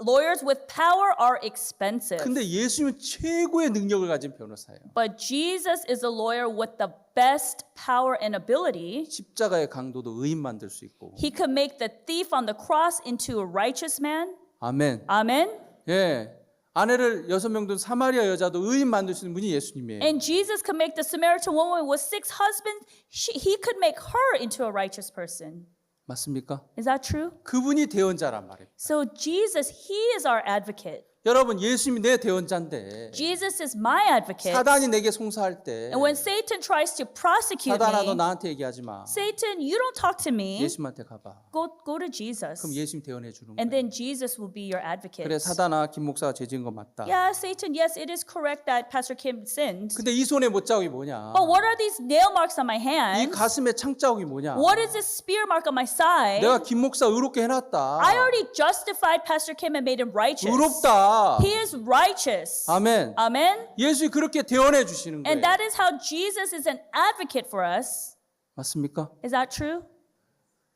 lawyers with power are expensive. 근데 예수님은 최고의 능력을 가진 변호사예요. But Jesus is a lawyer with the best power and ability. 십자가의 강도도 의인 만들 수 있고. He could make the thief on the cross into a righteous man. 아멘. Amen. 예. 아내를 6명 둔 사마리아 여자도 의인 만들 수 있는 분이 예수님이에요. And Jesus could make the Samaritan woman with 6 husbands, he could make her into a righteous person. 맞습니까? Is that true? 그분이 대언자란 말이에요. So Jesus, he is our advocate. 여러분 예수님이 내 대언자인데 Jesus is my advocate. 사단이 내게 송사할 때 And when Satan tries to prosecute 사단아 너 me, 나한테 얘기하지 마. Satan, you don't talk to me. 예수님한테 가봐. Go to Jesus. 그럼 예수님 대언해 주는 And 거예요. then Jesus will be your advocate. 그래 사단아 김 목사가 죄 지은 거 맞다. Yeah, Satan, yes, it is correct that Pastor Kim sinned. 근데 이 손에 못 자국이 뭐냐? But what are these nail marks on my 이 hands? 가슴에 창 자국이 뭐냐? What is this spear mark on my side? 내가 김 목사 의롭게 해놨다. I already justified Pastor Kim and made him righteous. 의롭다. He is righteous. 아멘. Amen. 예수님이 그렇게 대언해 주시는 거예요. And that is how Jesus is an advocate for us. 맞습니까? Is that true?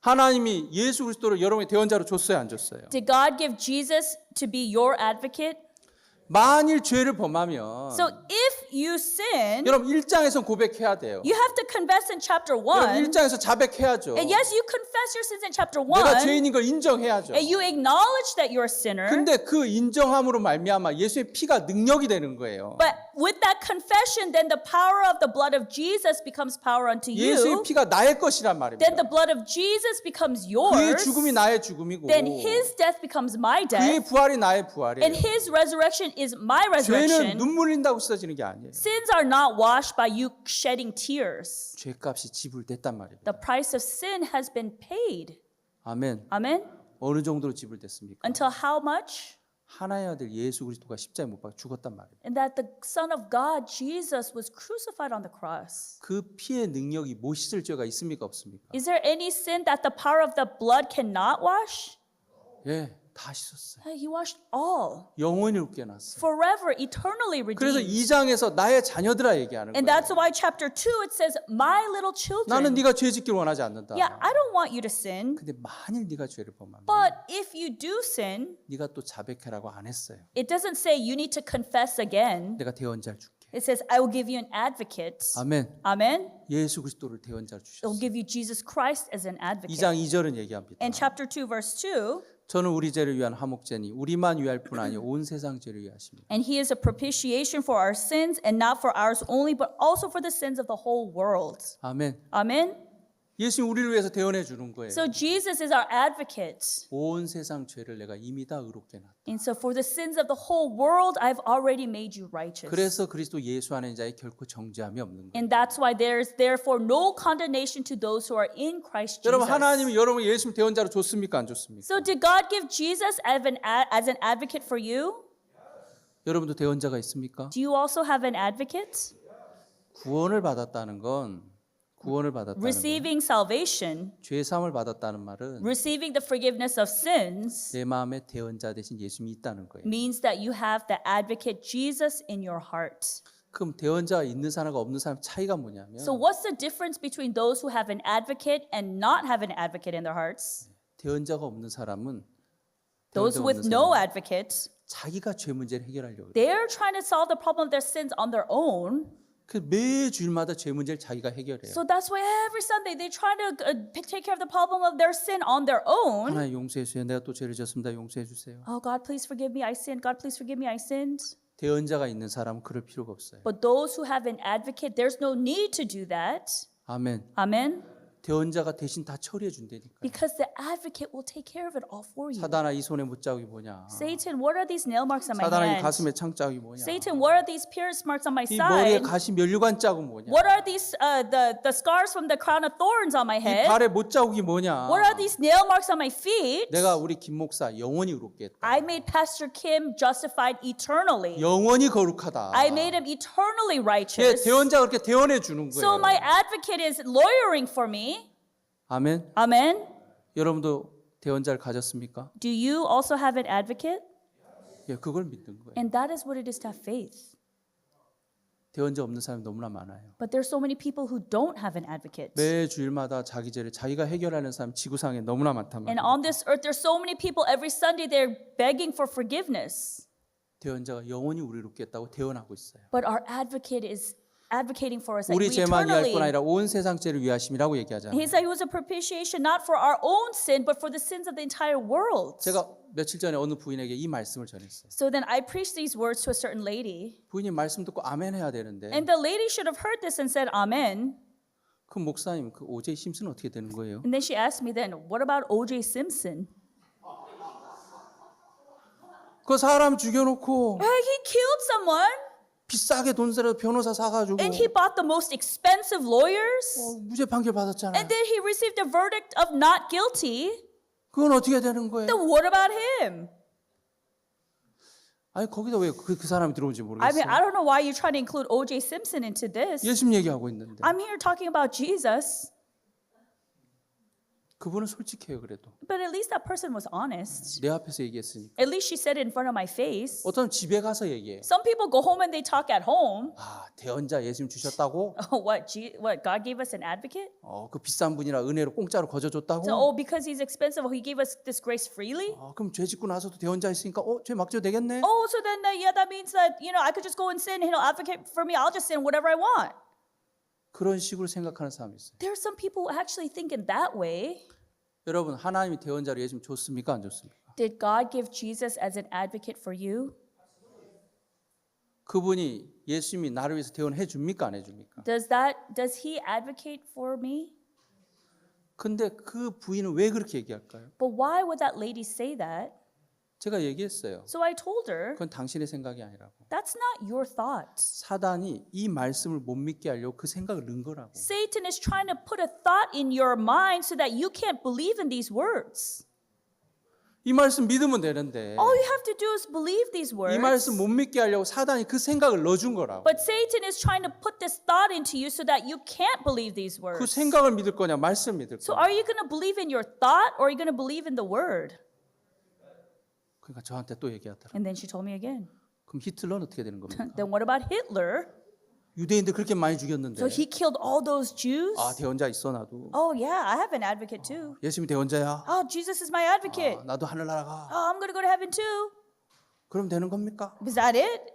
하나님이 예수 그리스도를 여러분의 대언자로 줬어요, 안 줬어요? Did God give Jesus to be your advocate? 만일 죄를 범하면 So if you sin, 여러분 1장에서 고백해야 돼요. you have to confess in chapter 여러분 1. 1장에서 자백해야죠. And yes, you confess your sins in chapter 내가 1. 죄인인 걸 인정해야죠. And you acknowledge that you're a sinner. 근데 그 인정함으로 말미암아 예수의 피가 능력이 되는 거예요. But with that confession, then the power of the blood of Jesus becomes power unto 예수의 you. 피가 나의 것이란 말입니다. Then the blood of Jesus becomes 그의 yours. 죽음이 나의 죽음이고 Then his death becomes my 그의 death. 부활이 나의 부활이에요. And his resurrection is my 죄는 resurrection. 눈물 흘린다고 씻어지는 게 아니에요. Sins are not washed by you shedding tears. 죄값이 지불됐단 말입니다. The price of sin has been paid. 아멘. Amen. 어느 정도로 지불됐습니까? Until how much? 하나의 아들 예수 그리스도가 십자가에 못 박혀 죽었단 말이에요. And that the Son of God, Jesus, was crucified on the cross. 그 피의 능력이 못 씻을 죄가 있습니까 없습니까? Is there any sin that the power of the blood cannot wash? 예, 다 씻었어요. He washed all. 영원히 웃게 놨어요. Forever, eternally 그래서 redeemed. 2장에서 나의 자녀들아 얘기하는 And 거예요. that's why chapter 2 it says, my little 나는 children. 네가 죄 짓기를 원하지 않는다. Yeah, I don't want you to sin. 근데 만일 네가 죄를 범하면 But if you do sin, 네가 또 자백해라고 안 했어요. it doesn't say you need to confess again. 내가 대언자를 줄게. It says, I will give you an advocate. 아멘. Amen. 예수 그리스도를 대언자로 It 주셨어요. will give you Jesus Christ as an advocate. 2장 2절은 얘기합니다. And chapter 2, verse 2, 저는 우리 죄를 위한 화목제니 우리만 위할 뿐 아니요 온 세상 죄를 위하십니다. and he is a propitiation for our sins, and not for ours only, but also for the sins of the whole world. 아멘. Amen. 예수님 우리를 위해서 대언해 주는 거예요. So Jesus is our advocate. 온 세상 죄를 내가 이미 다 의롭게 놨다. And so for the sins of the whole world, I've already made you righteous. 그래서 그리스도 예수 안에 있는 자에 결코 정죄함이 없는 거예요. And that's why there's therefore no condemnation to those who are in Christ Jesus. 여러분 하나님이 여러분 예수님 대언자로 줬습니까 안 줬습니까? So did God give Jesus as an advocate for you? 여러분도 대언자가 있습니까? Do you also have an advocate? 구원을 받았다는 건 Receiving salvation, 죄 사함을 받았다는 말은 receiving the forgiveness of sins 내 마음에 대언자 대신 예수님이 있다는 거예요. means that you have the advocate Jesus in your heart. 그럼 대언자가 있는 사람과 없는 사람 차이가 뭐냐면 So what's the difference between those who have an advocate and not have an advocate in their hearts? 대언자가 없는 사람은 Those 대언자가 with 없는 no 사람은 advocate, 자기가 죄 문제를 해결하려고 해요. they're trying to solve the problem of their sins on their own. 그 매 주일마다 죄 문제를 자기가 해결해요. So that's why every Sunday they try to take care of the problem of their sin on their own. 하나님 용서해 주세요. 내가 또 죄를 졌습니다. 용서해 주세요. Oh, God, please forgive me. I sinned. God, please forgive me. I sinned. 대언자가 있는 사람은 그럴 필요가 없어요. But those who have an advocate, there's no need to do that. 아멘. Amen. 대언자가 대신 다 처리해 준다니까. Because the advocate will take care of it all for you. 사단아 이 손에 못자국이 뭐냐? Satan, what are these nail marks on my 사단아 이 hand? 가슴에 창자국이 뭐냐? Satan, what are these pierce marks on my 이 머리에 side? 가시 면류관 자국 뭐냐? What are these the scars from the crown of thorns on my 이 head? 발에 못자국이 뭐냐? What are these nail marks on my feet? 내가 우리 김 목사 영원히 의롭게 했다. I made Pastor Kim justified eternally. 영원히 거룩하다. I made him eternally 예, righteous. 대언자가 그렇게 대언해 주는 거예요. So my advocate is lawyering for me. 아멘. Amen. 여러분도 대언자를 가졌습니까? Do you also have an advocate? 예, 그걸 믿는 거예요. And that is what it is to have faith. 대언자 없는 사람이 너무나 많아요. But there's so many people who don't have an advocate. 매 주일마다 자기 죄를 자기가 해결하는 사람 지구상에 너무나 많단 And 말이에요. on this earth, there's so many people every Sunday they're begging for forgiveness. 대언자가 영원히 우리를 돕게 했다고 대언하고 있어요. But our advocate is advocating for us that 우리 we 죄만 위할 뿐 eternally. 아니라 온 세상 죄를 위하심이라고 얘기하잖아요. He said he was a propitiation not for our own sin, but for the sins of the entire world. 제가 며칠 전에 어느 부인에게 이 말씀을 전했어요. So then I preached these words to a certain lady. 부인이 말씀 듣고 아멘 해야 되는데 And the lady should have heard this and said, Amen. 그 목사님 그 오제이 심슨 어떻게 되는 거예요? And then she asked me then, what about O.J. Simpson? 그 사람 죽여놓고 He killed someone 비싸게 돈 들여 변호사 사가지고 and he bought the most expensive lawyers. 무죄 판결 받았잖아요. And then he received a verdict of not guilty. 그건 어떻게 되는 거예요? Then what about him? 아니 거기다 왜 그 사람이 들어온지 I mean, 모르겠어요. I don't know why you're trying to include O.J. Simpson into this. 예수님 얘기하고 있는데 I'm here talking about Jesus. 그분은 솔직해요 그래도. But at least that person was honest. 내 앞에서 얘기했으니까. At least she said it in front of my face. 어떤 집에 가서 얘기해. Some people go home and they talk at home. 아 대언자 예수님 주셨다고? What God gave us an advocate? 그 비싼 분이라 은혜로 공짜로 거저줬다고? So, because he's expensive, he gave us this grace freely? 그럼 죄 짓고 나서도 대언자 있으니까 죄 막져도 되겠네? So then, yeah, that means that, I could just go and sin and he'll advocate for me. I'll just sin whatever I want. 그런 식으로 생각하는 사람이 있어요. There are some people who actually think in that way. 여러분 하나님이 대언자로 예수님 줬습니까 안 줬습니까? Did God give Jesus as an advocate for you? 그분이 예수님이 나를 위해서 대언해 줍니까 안 해줍니까? Does he advocate for me? 근데 그 부인은 왜 그렇게 얘기할까요? But why would that lady say that? 제가 얘기했어요. So I told her, 그건 당신의 생각이 아니라고. that's not your thought. 사단이 이 말씀을 못 믿게 하려고 그 생각을 넣은 거라고. Satan is trying to put a thought in your mind so that you can't believe in these words. 이 말씀 믿으면 되는데 All you have to do is believe these words. 이 말씀 못 믿게 하려고 사단이 그 생각을 넣어준 거라고. But Satan is trying to put this thought into you so that you can't believe these 그 words. 생각을 믿을 거냐 말씀 믿을 So 거냐. are you going to believe in your thought or are you going to believe in the word? 그러니까 저한테 또 얘기하더라. And then she told me again. 그럼 히틀러는 어떻게 되는 겁니까? Then what about Hitler? 유대인들 그렇게 많이 죽였는데. So he killed all those Jews? 대언자 있어 나도. Oh yeah, I have an advocate too. 예수님이 대언자야. Oh, Jesus is my advocate. 나도 하늘나라 가. Oh, I'm going to go to heaven too. 그럼 되는 겁니까? Is that it?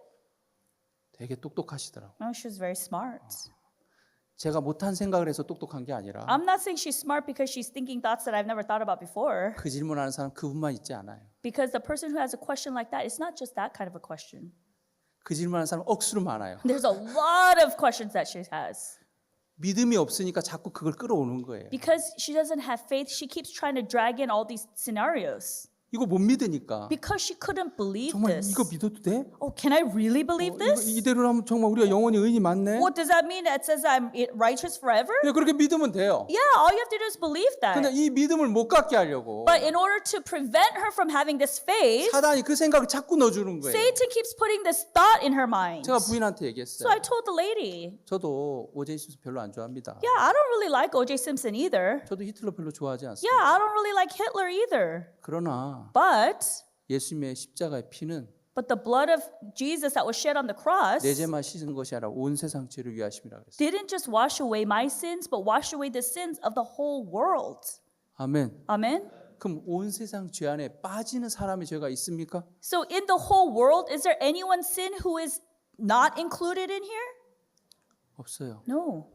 되게 똑똑하시더라고. No, she was very smart. 제가 못한 생각을 해서 똑똑한 게 아니라 I'm not saying she's smart because she's thinking thoughts that I've never thought about before. 그 질문하는 사람 그분만 있지 않아요. Because the person who has a question like that, it's not just that kind of a question. 그 질문하는 사람 억수로 많아요. There's a lot of questions that she has. 믿음이 없으니까 자꾸 그걸 끌어오는 거예요. Because she doesn't have faith, she keeps trying to drag in all these scenarios. 이거 못 믿으니까 Because she couldn't believe 정말 this. 이거 믿어도 돼? Oh, can I really believe 이거 this? 이대로 하면 정말 우리가 영원히 의인이 많네. What does that mean? It says I'm righteous forever? 네, 그렇게 믿으면 돼요. Yeah, all you have to do is believe 근데 that. 이 믿음을 못 갖게 하려고 But in order to prevent her from having this faith, 사단이 그 생각을 자꾸 넣어주는 거예요. Satan keeps putting this thought in her mind. 제가 부인한테 So 얘기했어요. I told the lady, 저도 오제이 심슨 별로 안 좋아합니다. yeah, I don't really like O.J. Simpson either. 저도 히틀러 별로 좋아하지 않습니다. Yeah, I don't really like Hitler either. 그러나 But 예수님의 십자가의 피는 the blood of Jesus that was shed on the cross 내 죄만 씻은 것이 아니라 온 세상 죄를 위하심이라 그랬어요. didn't just wash away my sins, but wash away the sins of the whole world. 아멘. Amen. 그럼 온 세상 죄 안에 빠지는 사람의 죄가 있습니까? So in the whole world, is there anyone's sin who is not included in here? 없어요. No.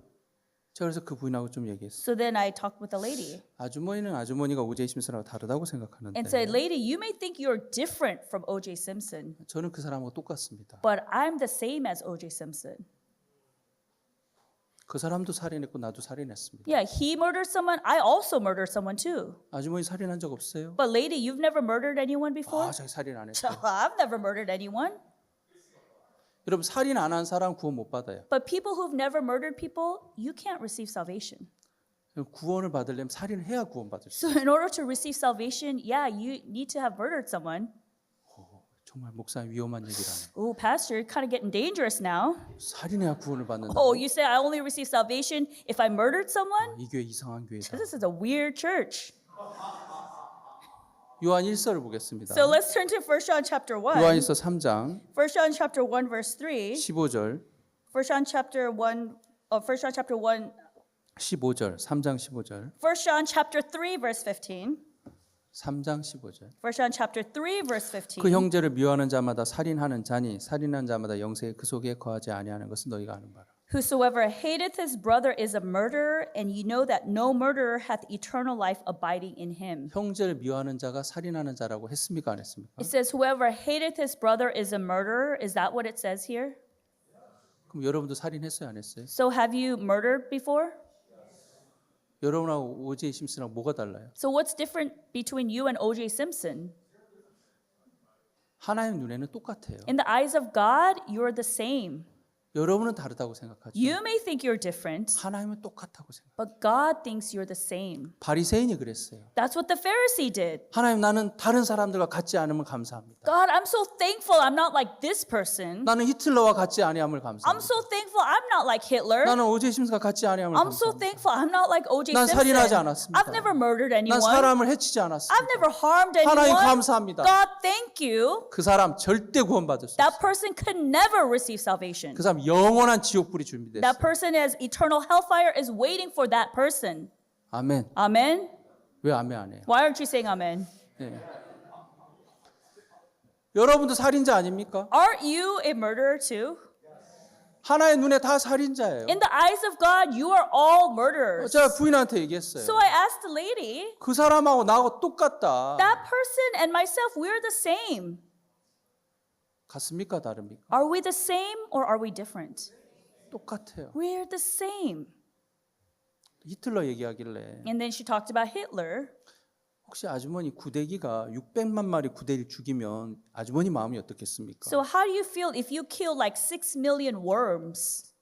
제가 그래서 그 부인하고 좀 얘기했어요. So then I talked with the lady 아주머니는 아주머니가 오제이 심슨하고 다르다고 생각하는데 and said, lady, you may think you're different from O.J. Simpson, 저는 그 사람하고 똑같습니다. but I'm the same as O.J. Simpson. 그 사람도 살인했고 나도 살인했습니다. Yeah, he murdered someone. I also murdered someone too. 아주머니 살인한 적 없어요? But lady, you've never murdered anyone before? 아, 자기 살인 안 했어요. I've never murdered anyone. 여러분 살인 안 한 사람 구원 못 받아요. But people who've never murdered people, you can't receive salvation. 구원을 받으려면 살인해야 구원 받을 수. So in order to receive salvation, yeah, you need to have murdered someone. 정말 목사님 위험한 얘기라네. Oh, pastor, you're kind of getting dangerous now. 살인해야 구원을 받는다. Oh, you say I only receive salvation if I murdered someone? 이 교회 이상한 교회다. This is a weird church. 요한 1서를 보겠습니다. So let's turn to 1 John chapter 1. 요한일서 3장 1 John chapter 1 verse 3. 15절 1 John chapter 1 1 John chapter 1 15절 3장 15절 1 John chapter 3 verse 15. 3장 15절 1 John chapter 3 verse 15. 그 형제를 미워하는 자마다 살인하는 자니 살인하는 자마다 영생에 그 속에 거하지 아니하는 것은 너희가 아는 바라. Whosoever hateth his brother is a murderer, and you know that no murderer hath eternal life abiding in him. 형제를 미워하는 자가 살인하는 자라고 했습니까 안 했습니까? It says, whoever hateth his brother is a murderer. Is that what it says here? 그럼 여러분도 살인했어요 안 했어요? So have you murdered before? 여러분하고 오제이 심슨하고 뭐가 달라요? So what's different between you and O.J. Simpson? 하나님 눈에는 똑같아요. In the eyes of God, you're the same. 여러분은 다르다고 생각하죠. You may think you're different, 하나님은 똑같다고 생각. but God thinks you're the same. 바리새인이 그랬어요. That's what the Pharisee did. 하나님 나는 다른 사람들과 같지 않으면 감사합니다. God, I'm so thankful I'm not like this person. 나는 히틀러와 같지 아니함을 I'm 감사합니다. so thankful I'm not like Hitler. 나는 오제이 심슨과 같지 아니함을 I'm so 감사합니다. thankful I'm not like O.J. 난 살인하지 Simpson. 않았습니다. I've never murdered 난 anyone. 사람을 해치지 않았습니다. I've never harmed 하나님 anyone. 감사합니다. God, thank you. 그 사람 절대 구원받을 수 없어요. That person could never receive salvation. 그 사람 영원한 지옥불이 준비됐어요. That person has eternal hellfire is waiting for that person. 아멘. Amen. 왜 아멘 안 해요? Why aren't you saying amen? 네. 여러분도 살인자 아닙니까? Aren't you a murderer too? 하나의 눈에 다 살인자예요. In the eyes of God, you are all murderers. 제가 부인한테 얘기했어요. So I asked the lady, 그 사람하고 나하고 똑같다. that person and myself, we're the same. 같습니까? 다릅니까? Are we the same or are we different? 똑같아요. We're the same. 히틀러 얘기하길래 And then she talked about Hitler. 혹시 아주머니 구데기가 600만 마리 구데기를 죽이면 아주머니 마음이 어떻겠습니까? So how do you feel if you kill like 6 million worms?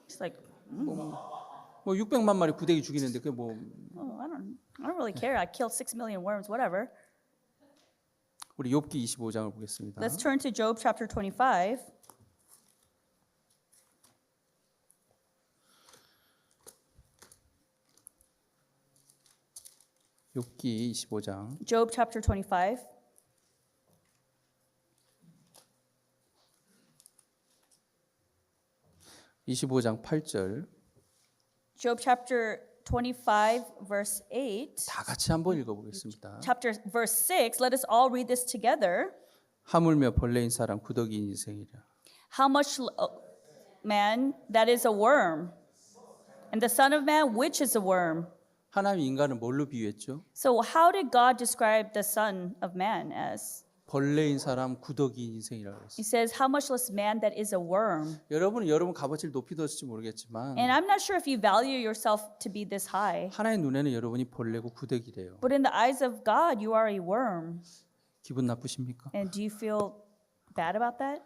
It's like, 뭐 600만 마리 구데기 죽이는데 그게 뭐 oh, I don't really care. I killed 6 million worms, whatever. 우리 욥기 25장을 보겠습니다. Let's turn to Job chapter 25. 욥기 25장 Job chapter 25. (25장 8절) Job chapter 25 verse 8. 다 같이 한번 읽어보겠습니다. Chapter verse 6. Let us all read this together. 하물며 벌레인 사람 구더기인 인생이라. How much man that is a worm, and the son of man which is a worm. 하나님 인간을 뭘로 비유했죠? So how did God describe the son of man as? 벌레인 사람 구더기인 인생이라고 했어요. He says, how much less man that is a worm. 여러분은 여러분 값어치를 높이 뒀을지 모르겠지만 And I'm not sure if you value yourself to be this high. 하나의 눈에는 여러분이 벌레고 구더기래요. But in the eyes of God, you are a worm. 기분 나쁘십니까? And do you feel bad about that?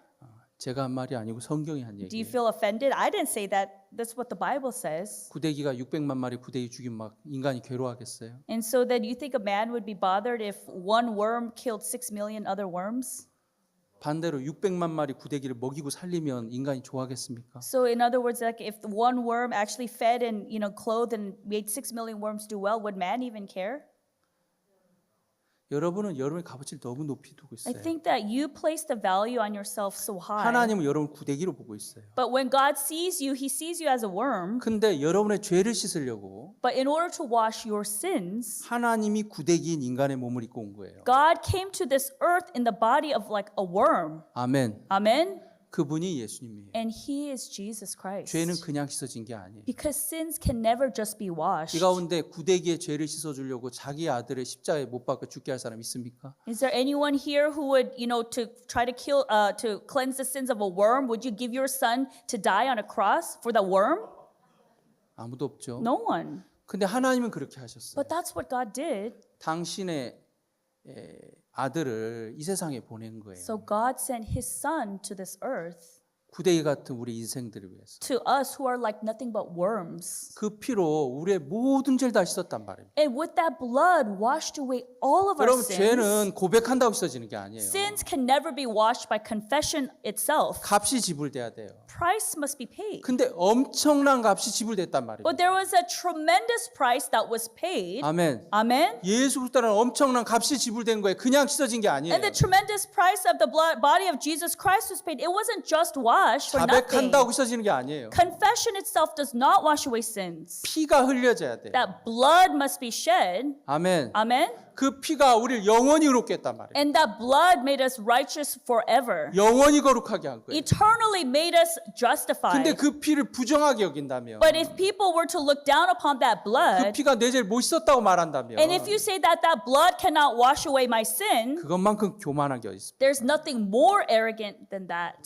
제가 한 말이 아니고 성경이 한 Do you 얘기예요. feel offended? I didn't say that. That's what the Bible says. 구더기가 600만 마리 구더기 죽이면 막 인간이 괴로워하겠어요? And so then you think a man would be bothered if one worm killed 6 million other worms? 반대로 600만 마리 구더기를 먹이고 살리면 인간이 좋아하겠습니까? So in other words, like if one worm actually fed and clothed and made 6 million worms do well, would man even care? 여러분은 여러분의 값어치를 너무 높이 두고 I 있어요. think that you place the value on yourself so high. 하나님은 여러분을 구더기로 보고 있어요. But when God sees you, he sees you as a worm. 근데 여러분의 죄를 씻으려고 But in order to wash your sins, 하나님이 구더기인 인간의 몸을 입고 온 거예요. God came to this earth in the body of like a worm. 아멘. Amen? 그분이 예수님이에요. And he is Jesus Christ. 죄는 그냥 씻어진 게 아니에요. Because sins can never just be washed. 이 가운데 구더기의 죄를 씻어주려고 자기 아들을 십자가에 못 박아 죽게 할 사람 있습니까? Is there anyone here who would, to try to kill, to cleanse the sins of a worm? Would you give your son to die on a cross for the worm? 아무도 없죠. No one. 근데 하나님은 그렇게 하셨어요. But that's what God did. 당신의 아들을 이 세상에 보낸 거예요. So God sent his son to this earth 구더기 같은 우리 인생들을 위해서. to us who are like nothing but worms. 그 피로 우리의 모든 죄를 다 씻었단 말입니다. And with that blood washed away all of our 여러분 sins. 죄는 고백한다고 씻어지는 게 아니에요. Sins can never be washed by confession itself. 값이 지불돼야 돼요. Price must be paid. 근데 엄청난 값이 지불됐단 말입니다. But there was a tremendous price that was paid. 아멘. Amen. 예수 그리스도라는 엄청난 값이 지불된 거예요. 그냥 씻어진 게 아니에요. And the tremendous price of the body of Jesus Christ was paid. It wasn't just washed for nothing. 자백한다고 씻어지는 게 아니에요. Confession itself does not wash away sins. 피가 흘려져야 돼요. That blood must be shed. 아멘. Amen. 그 피가 우리를 영원히 의롭게 했단 말이에요. And that blood made us righteous forever. 영원히 거룩하게 한 거예요. Eternally made us justified. 근데 그 피를 부정하게 여긴다면, But if people were to look down upon that 그 blood, 피가 내 죄를 못 씻었다고 말한다면, and if you say that that blood cannot wash away my sin, 그것만큼 교만한 게 어디 있습니까? there's nothing more arrogant than that.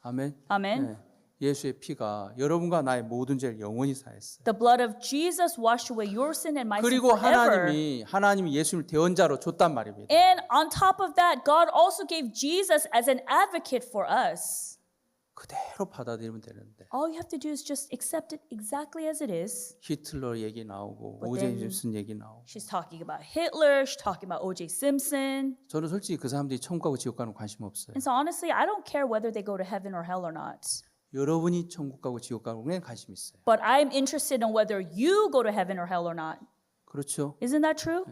아멘. Amen. 네. 예수의 피가 여러분과 나의 모든 죄를 영원히 사했어요. The blood of Jesus washed away your sin and my sin 그리고 forever. 하나님이 예수를 대언자로 줬단 말입니다. And on top of that, God also gave Jesus as an advocate for us. 그대로 받아들이면 되는데 All you have to do is just accept it exactly as it is. 히틀러 얘기 나오고 But 오제이 then- 짐슨 얘기 나오고 She's talking about Hitler, she's talking about O.J. Simpson. 저는 솔직히 그 사람들이 천국 가고 지옥 가는 관심 없어요. And so honestly, I don't care whether they go to heaven or hell or not. 여러분이 천국 가고 지옥 가는 게 관심 있어요. But I'm interested in whether you go to heaven or hell or not. 그렇죠? Isn't that true?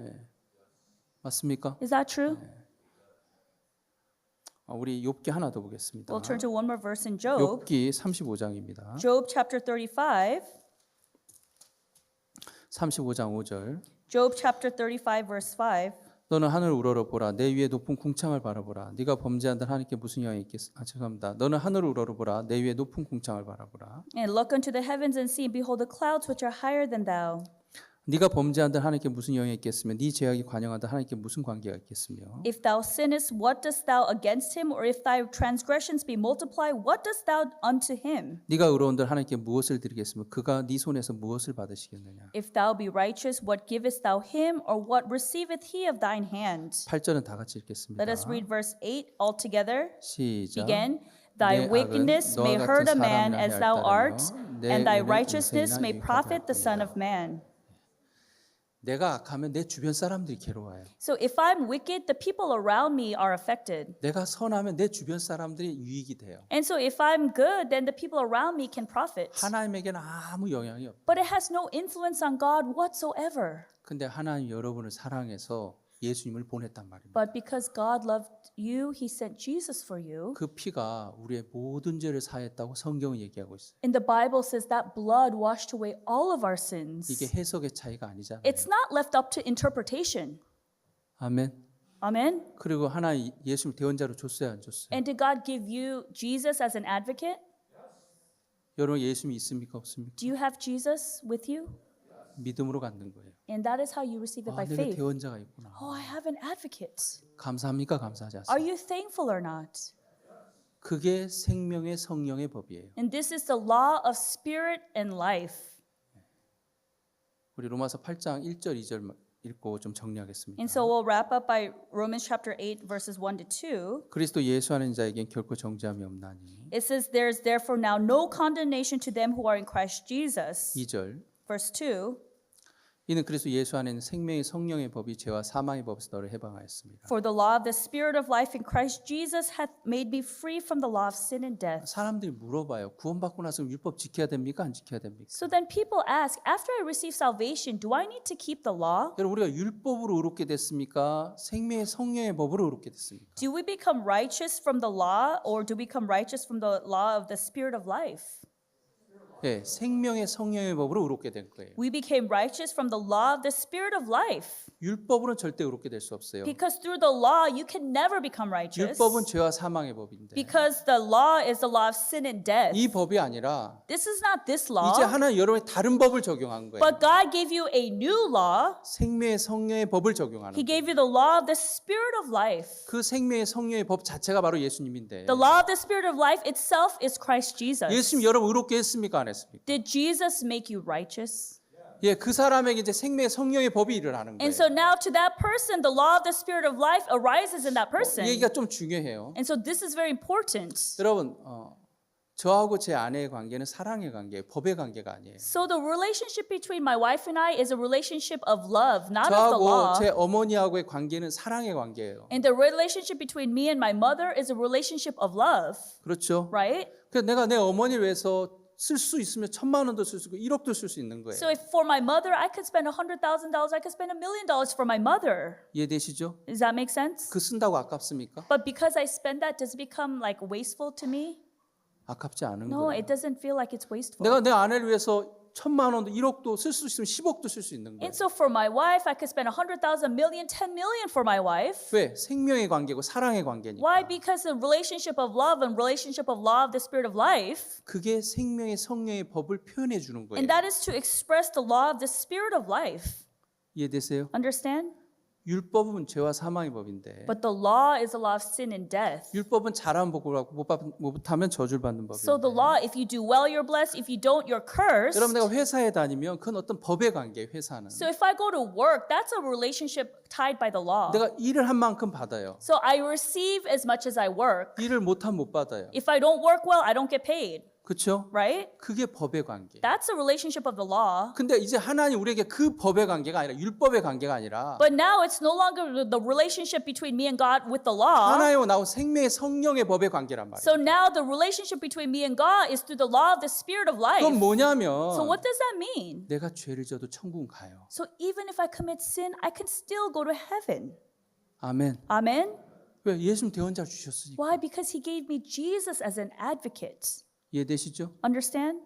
맞습니까? Is that true? 우리 욥기 하나 더 보겠습니다. We'll turn to one more verse in Job. 욥기 35장입니다. Job chapter 35. 35장 5절. Job chapter 35 verse 5. 너는 하늘을 우러러 보라. 내 위에 높은 궁창을 바라보라. 네가 범죄한 들 하나님께 무슨 영향이 있겠어? 죄송합니다. 너는 하늘을 우러러 보라. 내 위에 높은 궁창을 바라보라. And look unto the heavens and see, and behold the clouds which are higher than thou. 네가 범죄한 들 하나님께 무슨 영향이 있겠으며 네 죄악이 관영한 들 하나님께 무슨 관계가 있겠으며 If thou sinnest, what dost thou against him? Or if thy transgressions be multiplied, what dost thou unto him? 네가 의로운 들 하나님께 무엇을 드리겠으며 그가 네 손에서 무엇을 받으시겠느냐. If thou be righteous, what givest thou him? Or what receiveth he of thine hand? 8절은 다 같이 읽겠습니다. Let us read verse 8 all together. 시작. Begin. Thy 내 wickedness 악은 may 너와 hurt a 같은 man 사람을 as thou 하여 art, 따르며 내 and thy 의는 righteousness 인생이나 may 유익하다 profit the Son 하느니라. of Man. 내가 악하면 내 주변 사람들이 괴로워요. So if I'm wicked, the people around me are affected. 내가 선하면 내 주변 사람들이 유익이 돼요. And so if I'm good, then the people around me can profit. 하나님에게는 아무 영향이 없어요. But it has no influence on God whatsoever. 근데 하나님 여러분을 사랑해서 예수님을 보냈단 말입니다. But because God loved you, He sent Jesus for you. 그 피가 우리의 모든 죄를 사했다고 성경은 얘기하고 있어요. And the Bible says that blood washed away all of our sins. 이게 해석의 차이가 아니잖아요. It's not left up to interpretation. 아멘. Amen. 그리고 하나님 예수를 대언자로 줬어요, 안 줬어요? And did God give you Jesus as an advocate? 여러분 예수님이 있습니까, 없습니까? Do you have Jesus with you? 믿음으로 갖는 거예요. And that is how you receive it by 내가 faith. 대원자가 있구나. Oh, I have an advocate. 감사합니까? 감사하지 Are 않습니까? you thankful or not? 그게 생명의 성령의 법이에요. And this is the law of spirit and life. 우리 로마서 8장 1절 2절 읽고 좀 정리하겠습니다. And so we'll wrap up by Romans chapter 8 verses 1 to 2. 그리스도 예수 하는 자에겐 결코 정죄함이 없나니. It says there is therefore now no condemnation to them who are in Christ Jesus. 2절 Verse 2. 이는 그리스도 예수 안에는 생명의 성령의 법이 죄와 사망의 법에서 너를 해방하였습니다. For the law of the spirit of life in Christ Jesus hath made me free from the law of sin and death. 사람들이 물어봐요. 구원받고 나서 율법 지켜야 됩니까? 안 지켜야 됩니까? So then people ask, after I receive salvation, do I need to keep the law? 여러분 우리가 율법으로 의롭게 됐습니까? 생명의 성령의 법으로 의롭게 됐습니까? Do we become righteous from the law or do we become righteous from the law of the spirit of life? 네, 생명의 성령의 법으로 의롭게 된 거예요. We became righteous from the law of the spirit of life. 율법으로는 절대 의롭게 될 수 없어요. Because through the law, you can never become righteous. 율법은 죄와 사망의 법인데 Because the law is the law of sin and death. 이 법이 아니라 This is not this law, 이제 하나님 여러분의 다른 법을 적용한 거예요. but God gave you a new law. 생명의 성령의 법을 적용하는 He 거예요. gave you the law of the spirit of life. 그 생명의 성령의 법 자체가 바로 예수님인데 The law of the spirit of life itself is Christ Jesus. 예수님 여러분 의롭게 했습니까? 안 했습니까? Did Jesus make you righteous? 예, 그 사람에게 이제 생명의 성령의 법이 일어나는 거예요. And so now to that person, the law of the spirit of life arises in that person. 이 얘기가 좀 중요해요. And so this is very important. 여러분, 저하고 제 아내의 관계는 사랑의 관계예요. 법의 관계가 아니에요. So the relationship between my wife and I is a relationship of love, not of the 저하고 law. 제 어머니하고의 관계는 사랑의 관계예요. And the relationship between me and my mother is a relationship of love, 그렇죠? right? 그래서 내가 내 어머니를 위해서 쓸 수 있으면 1,000만 원도 쓸 수 있고 1억도 쓸 수 있는 거예요. So if for my mother, I could spend $100,000, I could spend $1 million for my mother. 이해되시죠? Does that make sense? 그 쓴다고 아깝습니까? But because I spend that, does it become like wasteful to me? 아깝지 않은 No, 거예요. it doesn't feel like it's wasteful. 내가 내 아내를 위해서 1,000만 원도 1억도 쓸 수 있으면 10억도 쓸 수 있는 거예요. And so for my wife, I could spend 100,000, million, 10 million for my wife. 왜? 생명의 관계고 사랑의 관계니까. Why? Because the relationship of love and relationship of law of the spirit of life, 그게 생명의 성령의 법을 표현해 주는 거예요. and that is to express the law of the spirit of life. 이해되세요? Understand? 율법은 죄와 사망의 법인데 But the law is a law of sin and death. 율법은 잘하면 복을 받고 못하면 저주를 받는 So the 법이에요. law, if you do well, you're blessed. If you don't, you're cursed. 여러분 내가 회사에 다니면 그건 어떤 법의 관계예요. 회사는. So if I go to work, that's a relationship tied by the law. 내가 일을 한 만큼 받아요. So I receive as much as I work. 일을 못하면 못 받아요. If I don't work well, I don't get paid, 그렇죠? right? 그게 법의 관계. That's a relationship of the law. 근데 이제 하나님 우리에게 그 법의 관계가 아니라 율법의 관계가 아니라 But now it's no longer the relationship between me and God with the law. 하나님과 나온 생명의 성령의 법의 관계란 말이에요. So now the relationship between me and God is through the law of the spirit of life. 그건 뭐냐면 So what does that mean? 내가 죄를 져도 천국은 가요. So even if I commit sin, I can still go to heaven. 아멘. Amen? 왜? 예수님 대원자 주셨으니까. Why? Because he gave me Jesus as an advocate. 이해되시죠? Understand?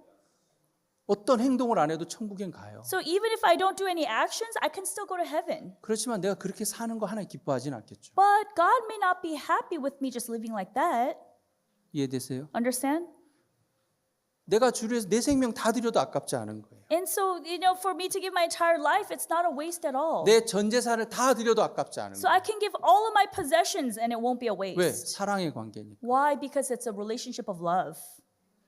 어떤 행동을 안 해도 천국엔 가요. So even if I don't do any actions, I can still go to heaven. 그렇지만 내가 그렇게 사는 거 하나님 기뻐하진 않겠죠. But God may not be happy with me just living like that. 이해되세요? Understand? 내가 주를 위해서 내 생명 다 드려도 아깝지 않은 거예요. And so, for me to give my entire life, it's not a waste at all. 내 전 재산을 다 드려도 아깝지 않은 So 거예요. I can give all of my possessions and it won't be a 왜? waste. 사랑의 관계니까. Why? Because it's a relationship of love.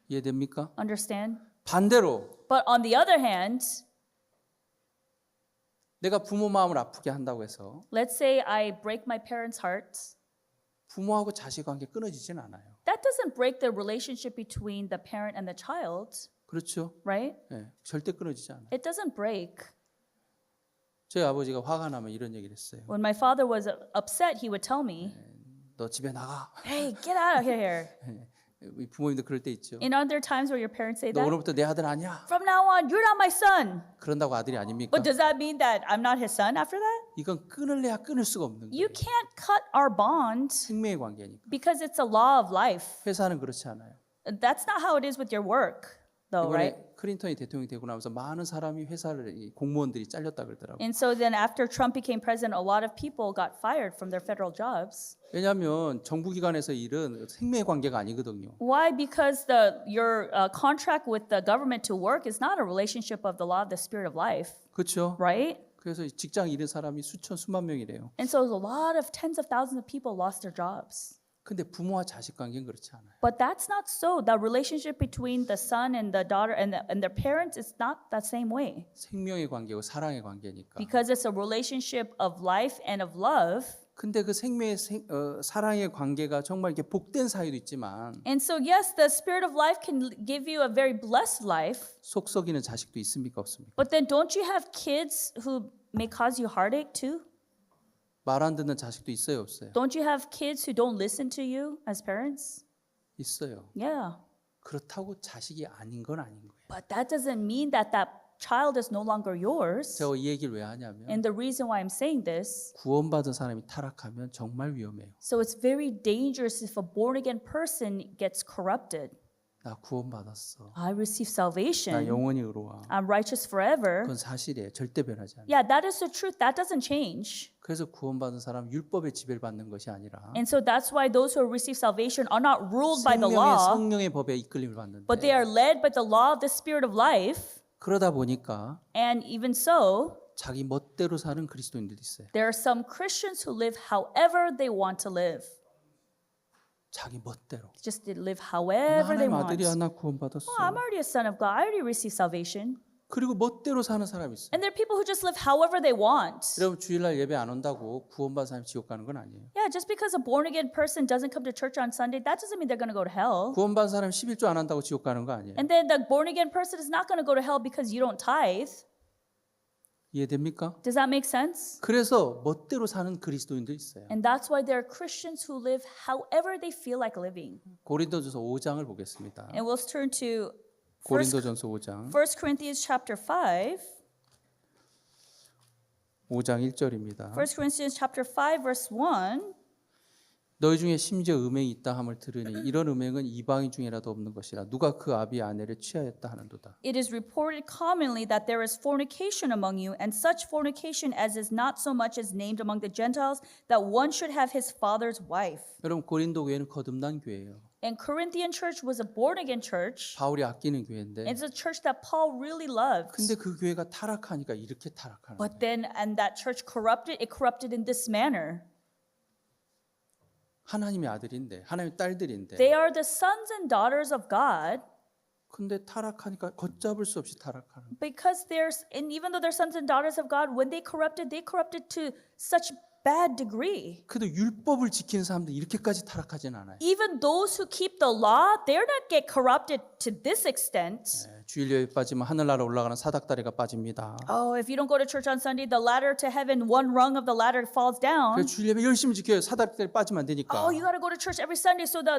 이해됩니까? Understand? 반대로 But on the other hand, 내가 부모 마음을 아프게 한다고 해서 let's say I break my parents' hearts. 부모하고 자식 관계 끊어지진 않아요. That doesn't break the relationship between the parent and the child, 그렇죠? right? 네, 절대 끊어지지 않아요. It doesn't break. 저희 아버지가 화가 나면 이런 얘기를 했어요. When my father was upset, he would tell me, 너 집에 나가. hey, get out of here. 우리 부모님도 그럴 때 있죠. And are there times where your parents say 너 that? 오늘부터 내 아들 아니야. From now on, you're not my son. 그런다고 아들이 아닙니까? But does that mean that I'm not his son after that? 이건 끊을래야 끊을 수가 없는 You 거예요. can't cut our bond 생명의 관계니까. because it's a law of life. 회사는 그렇지 않아요. That's not how it is with your work, though, right? 이번에 클린턴이 대통령이 되고 나면서 많은 사람이 회사를 이 공무원들이 잘렸다 그러더라고요. And so then after Trump became president, a lot of people got fired from their federal jobs. 왜냐하면 정부기관에서 일은 생명의 관계가 아니거든요. Why? Because your contract with the government to work is not a relationship of the law of the spirit of life. 그렇죠? right? 그래서 직장 잃은 사람이 수만 명이래요. And so a lot of tens of thousands of people lost their jobs. 근데 부모와 자식 관계는 그렇지 않아요. But that's not so. The relationship between the son and the daughter and their parents is not that same way. 생명의 관계고 사랑의 관계니까. Because it's a relationship of life and of love. 근데 그 사랑의 관계가 정말 이렇게 복된 사이도 있지만 And so yes, the spirit of life can give you a very blessed life. 속 썩이는 자식도 있습니까 없습니까? But then don't you have kids who may cause you heartache too? 말 안 듣는 자식도 있어요 없어요? Don't you have kids who don't listen to you as parents? 있어요. Yeah. 그렇다고 자식이 아닌 건 아닌 거예요. But that doesn't mean that that child is no longer yours. 제가 이 얘기를 왜 하냐면 And the reason why I'm saying this, 구원받은 사람이 타락하면 정말 위험해요. so it's very dangerous if a born again person gets corrupted. 나 구원받았어. I receive 나 salvation. 영원히 의로워. I'm righteous forever. 그건 사실이에요. 절대 변하지 않아요. Yeah, that is the truth. That doesn't change. 그래서 구원받은 사람 율법의 지배를 받는 것이 아니라 And so that's why those who receive salvation are not ruled by the 생명의 law, 성령의 법에 이끌림을 받는데 but they are led by the law of the Spirit of life. 그러다 보니까 And even so, 자기 멋대로 사는 그리스도인들이 있어요. there are some Christians who live however they want to live. 자기 멋대로. Just to live 나 however they 하나님 want. 아들이야 나 구원받았어. Oh, I'm already a son of God. I already received salvation. 그리고 멋대로 사는 사람이 있어요. And there are people who just live however they want. 여러분 주일날 예배 안 온다고 구원받은 사람이 지옥 가는 건 아니에요. Yeah, just because a born again person doesn't come to church on Sunday, that doesn't mean they're going to go to hell. 구원받은 사람이 11조 안 한다고 지옥 가는 거 아니에요. And then the born again person is not going to go to hell because you don't tithe. 이해됩니까? Does that make sense? 그래서 멋대로 사는 그리스도인도 있어요. And that's why there are Christians who live however they feel like living. 고린도전서 5장을 보겠습니다. And we'll turn to 고린도전서 5장 1 Corinthians chapter 5. 5장 1절입니다. 1 Corinthians chapter 5 verse 1. 너희 중에 심지어 음행이 있다 함을 들으니 이런 음행은 이방인 중에라도 없는 것이라 누가 그 아비의 아내를 취하였다 하는도다. It is reported commonly that there is fornication among you, and such fornication as is not so much as named among the Gentiles, that one should have his father's wife. 여러분 고린도 교회는 거듭난 교회예요. And Corinthian church was a born again church. 바울이 아끼는 교회인데 It's a church that Paul really loved. 근데 그 교회가 타락하니까 이렇게 타락하는 거예요. But then, and that church corrupted, it corrupted in this manner. 하나님의 아들인데 하나님의 딸들인데 They are the sons and daughters of God. 근데 타락하니까 걷잡을 수 없이 타락하는 거예요. Because and even though they're sons and daughters of God, when they corrupted to such bad degree. 그래도 율법을 지키는 사람들 이렇게까지 타락하진 않아요. Even those who keep the law, they're not get corrupted to this extent. 주일 예배 빠지면 하늘나라 올라가는 사닥다리가 빠집니다. Oh, if you don't go to church on Sunday, the ladder to heaven, one rung of the ladder falls down. 그래서 주일 예배 열심히 지켜요. 사닥다리 빠지면 안 되니까. Oh, you got to go to church every Sunday so the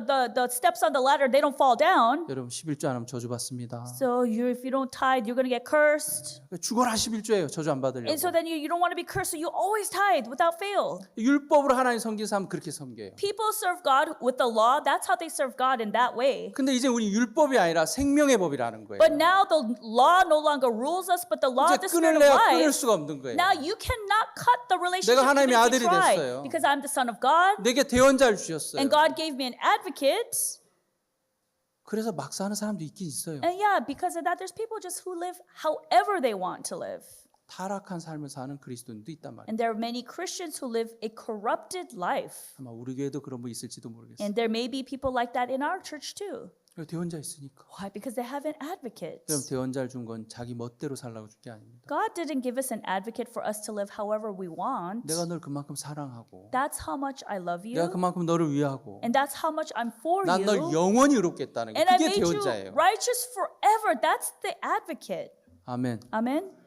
steps on the ladder, they don't fall down. 여러분 11조 안 하면 저주받습니다. So if you don't tithe, you're going to get cursed. 죽어라 11조예요. 저주 안 받으려고. And so then you don't want to be cursed, so you always tithe without fail. 율법으로 하나님 섬기는 사람은 그렇게 섬겨요. People serve God with the law. That's how they serve God in that way. 근데 이제 우리 율법이 아니라 생명의 법이라는 거예요. But now the law no longer rules us, but the law of 이제 the Spirit of 끊을래야 끊을 life. 수가 없는 거예요. Now you cannot cut the relationship 내가 even 하나님의 if you 아들이 try. 됐어요. Because I'm the son of God, 내게 대언자를 주셨어요. and God gave me an advocate. 그래서 막 사는 사람도 있긴 있어요. And yeah, because of that, there's people just who live however they want to live. 타락한 삶을 사는 그리스도인도 있단 말이에요. And there are many Christians who live a corrupted life. 아마 우리 교회도 그런 분 있을지도 모르겠어요. And there may be people like that in our church too. 대언자 있으니까. Why? Because they have an advocate. 그럼 대언자를 준 건 자기 멋대로 살라고 준 게 아닙니다. God didn't give us an advocate for us to live however we want. 내가 널 그만큼 사랑하고 That's how much I love 내가 you. 그만큼 너를 위하고 And that's how much I'm for 난 널 you. 영원히 의롭겠다는 게 And I 그게 made you 대언자예요. righteous forever. That's the advocate. 아멘. Amen.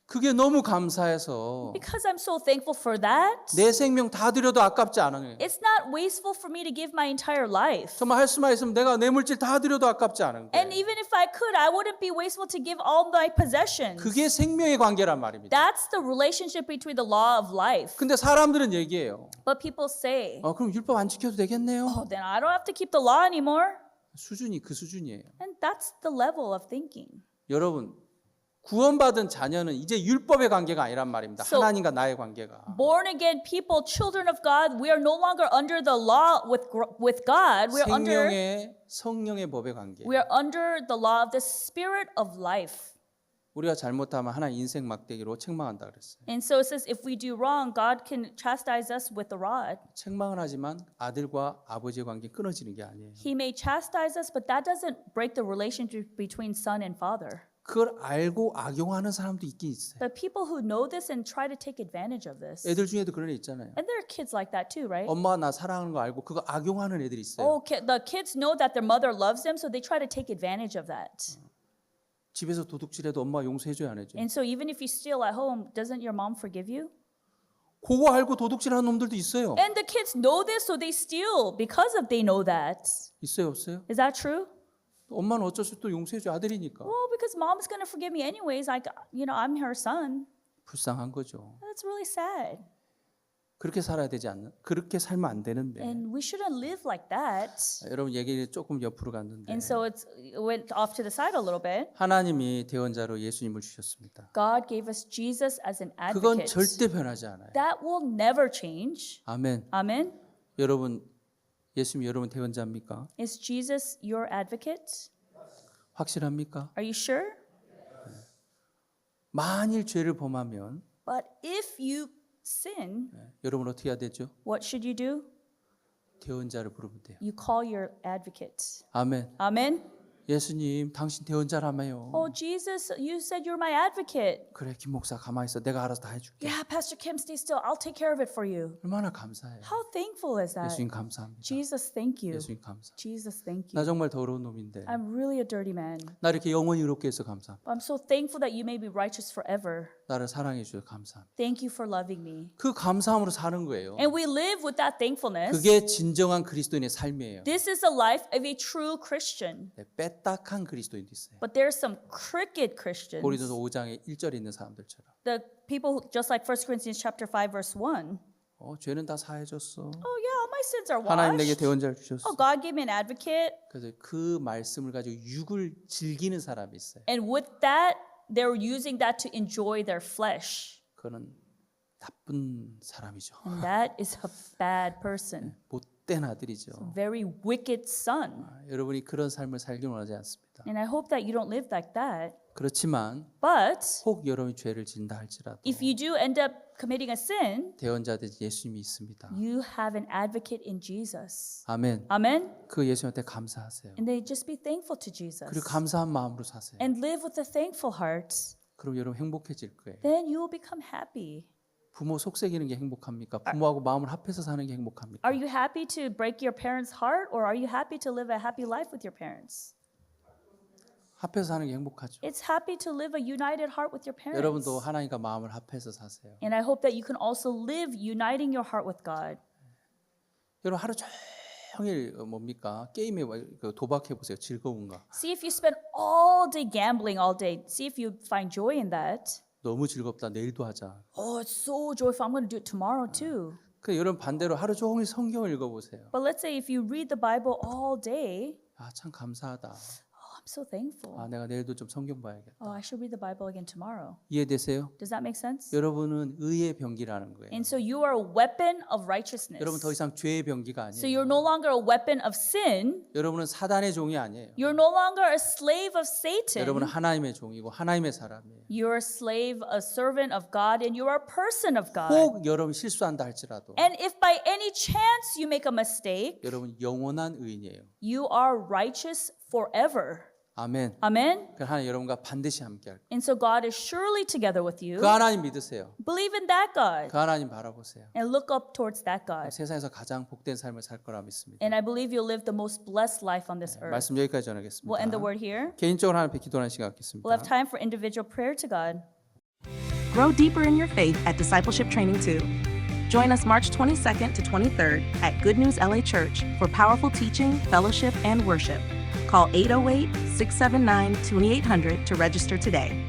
그게 너무 감사해서 Because I'm so thankful for that. 내 생명 다 드려도 아깝지 않은 거예요. It's not wasteful for me to give my entire life. 정말 할 수만 있으면 내가 내 물질 다 드려도 아깝지 않은 And 거예요. even if I could, I wouldn't be wasteful to give all my possessions. 그게 생명의 관계란 말입니다. That's the relationship between the law of life. 근데 사람들은 얘기해요. But people say, 그럼 율법 안 지켜도 되겠네요. oh, then I don't have to keep the law anymore. 수준이 그 수준이에요. And that's the level of thinking. 여러분 구원받은 자녀는 이제 율법의 관계가 아니란 말입니다. So- 하나님과 나의 관계가. Born again people, children of God, we are no longer under the law with God. We are 생명의 성령의 법의 관계. under the law of the Spirit of life. 우리가 잘못하면 하나님 인생 막대기로 책망한다 그랬어요. And so it says if we do wrong, God can chastise us with the rod. 책망은 하지만 아들과 아버지의 관계 끊어지는 게 아니에요. He may chastise us, but that doesn't break the relationship between son and father. 그걸 알고 악용하는 사람도 있긴 있어요. But people who know this and try to take advantage of this. 애들 중에도 그런 애 있잖아요. And there are kids like that too, right? 엄마가 나 사랑하는 거 알고 그거 악용하는 애들이 있어요. Oh, the kids know that their mother loves them, so they try to take advantage of that. 집에서 도둑질해도 엄마 용서해줘야 안 해줘. And so even if you steal at home, doesn't your mom forgive you? 그거 알고 도둑질하는 놈들도 있어요. And the kids know this, so they steal because of they know that. 있어요, 없어요? Is that true? 엄마는 어쩔 수 없이 또 용서해줘 아들이니까. Well, because mom's gonna forgive me anyways. I'm her son. 불쌍한 거죠. That's really sad. 그렇게 살아야 되지 않나? 그렇게 살면 안 되는데. And we shouldn't live like that. 여러분 얘기 조금 옆으로 갔는데 And so it went off to the side a little bit. 하나님이 대원자로 예수님을 주셨습니다. God gave us Jesus as an 그건 advocate. 절대 변하지 않아요. That will never change. 아멘. Amen. 여러분 예수님 여러분 대원자입니까? Is Jesus your advocate? 확실합니까? Are you sure? 만일 죄를 범하면 But if you sin, 여러분 어떻게 해야 되죠? what should you do? 대원자를 부르면 돼요. You call your advocate. 아멘. Amen. 예수님 당신 대원자라며요. Oh, Jesus, you said you're my advocate. 그래 김 목사 가만히 있어. 내가 알아서 다 해줄게. Yeah, Pastor Kim, stay still. I'll take care of it for you. 얼마나 감사해요. How thankful is that? 예수님 감사합니다. Jesus, thank you. 예수님 감사. Jesus, thank 나 you. 정말 더러운 놈인데 I'm really a dirty man. 나 이렇게 영원히 의롭게 해서 감사합니다. I'm so thankful that you may be righteous forever. 나를 사랑해 주셔서 감사합니다. Thank you for loving me. 그 감사함으로 사는 거예요. And we live with that thankfulness. 그게 진정한 그리스도인의 삶이에요. This is the life of a true Christian. 네, 빼딱한 그리스도인도 있어요. But there's some crooked Christians. 고린도서 5장에 1절에 있는 사람들처럼 The people who, just like 1 Corinthians chapter 5 verse 1. 죄는 다 사해졌어. Oh yeah, all my sins are 하나님 내게 washed. 대원자를 주셨어. Oh, God gave me an advocate. 그래서 그 말씀을 가지고 육을 즐기는 사람이 있어요. And with that, they're using that to enjoy their flesh. 그거는 나쁜 사람이죠. And that is a bad person. 못된 아들이죠. Very wicked son. 여러분이 그런 삶을 살길 원하지 않습니다. And I hope that you don't live like that. 그렇지만 But 혹 여러분이 죄를 진다 할지라도 if you do end up committing a sin, 대원자 된 예수님이 있습니다. you have an advocate in Jesus. 아멘. Amen? 그 예수님한테 감사하세요. And they just be thankful to Jesus. 그리고 감사한 마음으로 사세요. And live with a thankful heart. 그럼 여러분 행복해질 거예요. Then you will become happy. 부모 속삭이는 게 행복합니까? 부모하고 마음을 합해서 사는 게 행복합니까? Are you happy to break your parents' heart or are you happy to live a happy life with your parents? 합해서 사는 게 행복하죠. It's happy to live a united heart with your parents. 여러분도 하나님과 마음을 합해서 사세요. And I hope that you can also live uniting your heart with God. 여러분 하루 종일 뭡니까? 게임에 도박해 보세요. 즐거운가? See if you spend all day gambling all day. See if you find joy in that. 너무 즐겁다. 내일도 하자. Oh, it's so joyful. I'm going to do it tomorrow too. 그 여러분 반대로 하루 종일 성경을 읽어보세요. But let's say if you read the Bible all day, 아 참 감사하다. oh, I'm so thankful. 아 내가 내일도 좀 성경 봐야겠다. Oh, I should read the Bible again tomorrow. 이해되세요? Does that make sense? 여러분은 의의 병기라는 거예요. And so you are a weapon of righteousness. 여러분 더 이상 죄의 병기가 So 아니에요. you're no longer a weapon of sin. 여러분은 사단의 종이 아니에요. You're no longer a slave of Satan. 여러분은 하나님의 종이고 하나님의 사람이에요. You're a slave, a servant of God, and you are a person of God. 혹 여러분 실수한다 할지라도 And if by any chance you make a mistake, 여러분 영원한 의인이에요. you are righteous forever. 아멘. Amen? 그 하나님 여러분과 반드시 함께할 거예요. And so God is surely together with you. 그 하나님 믿으세요. Believe in that God 그 하나님 바라보세요. and look up towards that God. 세상에서 가장 복된 삶을 살 거라 믿습니다. And I believe you'll live the most blessed life on this earth. 말씀 여기까지 전하겠습니다. We'll end the word here. 개인적으로 하나님께 기도하는 시간 갖겠습니다. We'll have time for individual prayer to God. Grow deeper in your faith at Discipleship Training 2. Join us March 22nd to 23rd at Good News LA Church for powerful teaching, fellowship, and worship. Call 808-679-2800 to register today.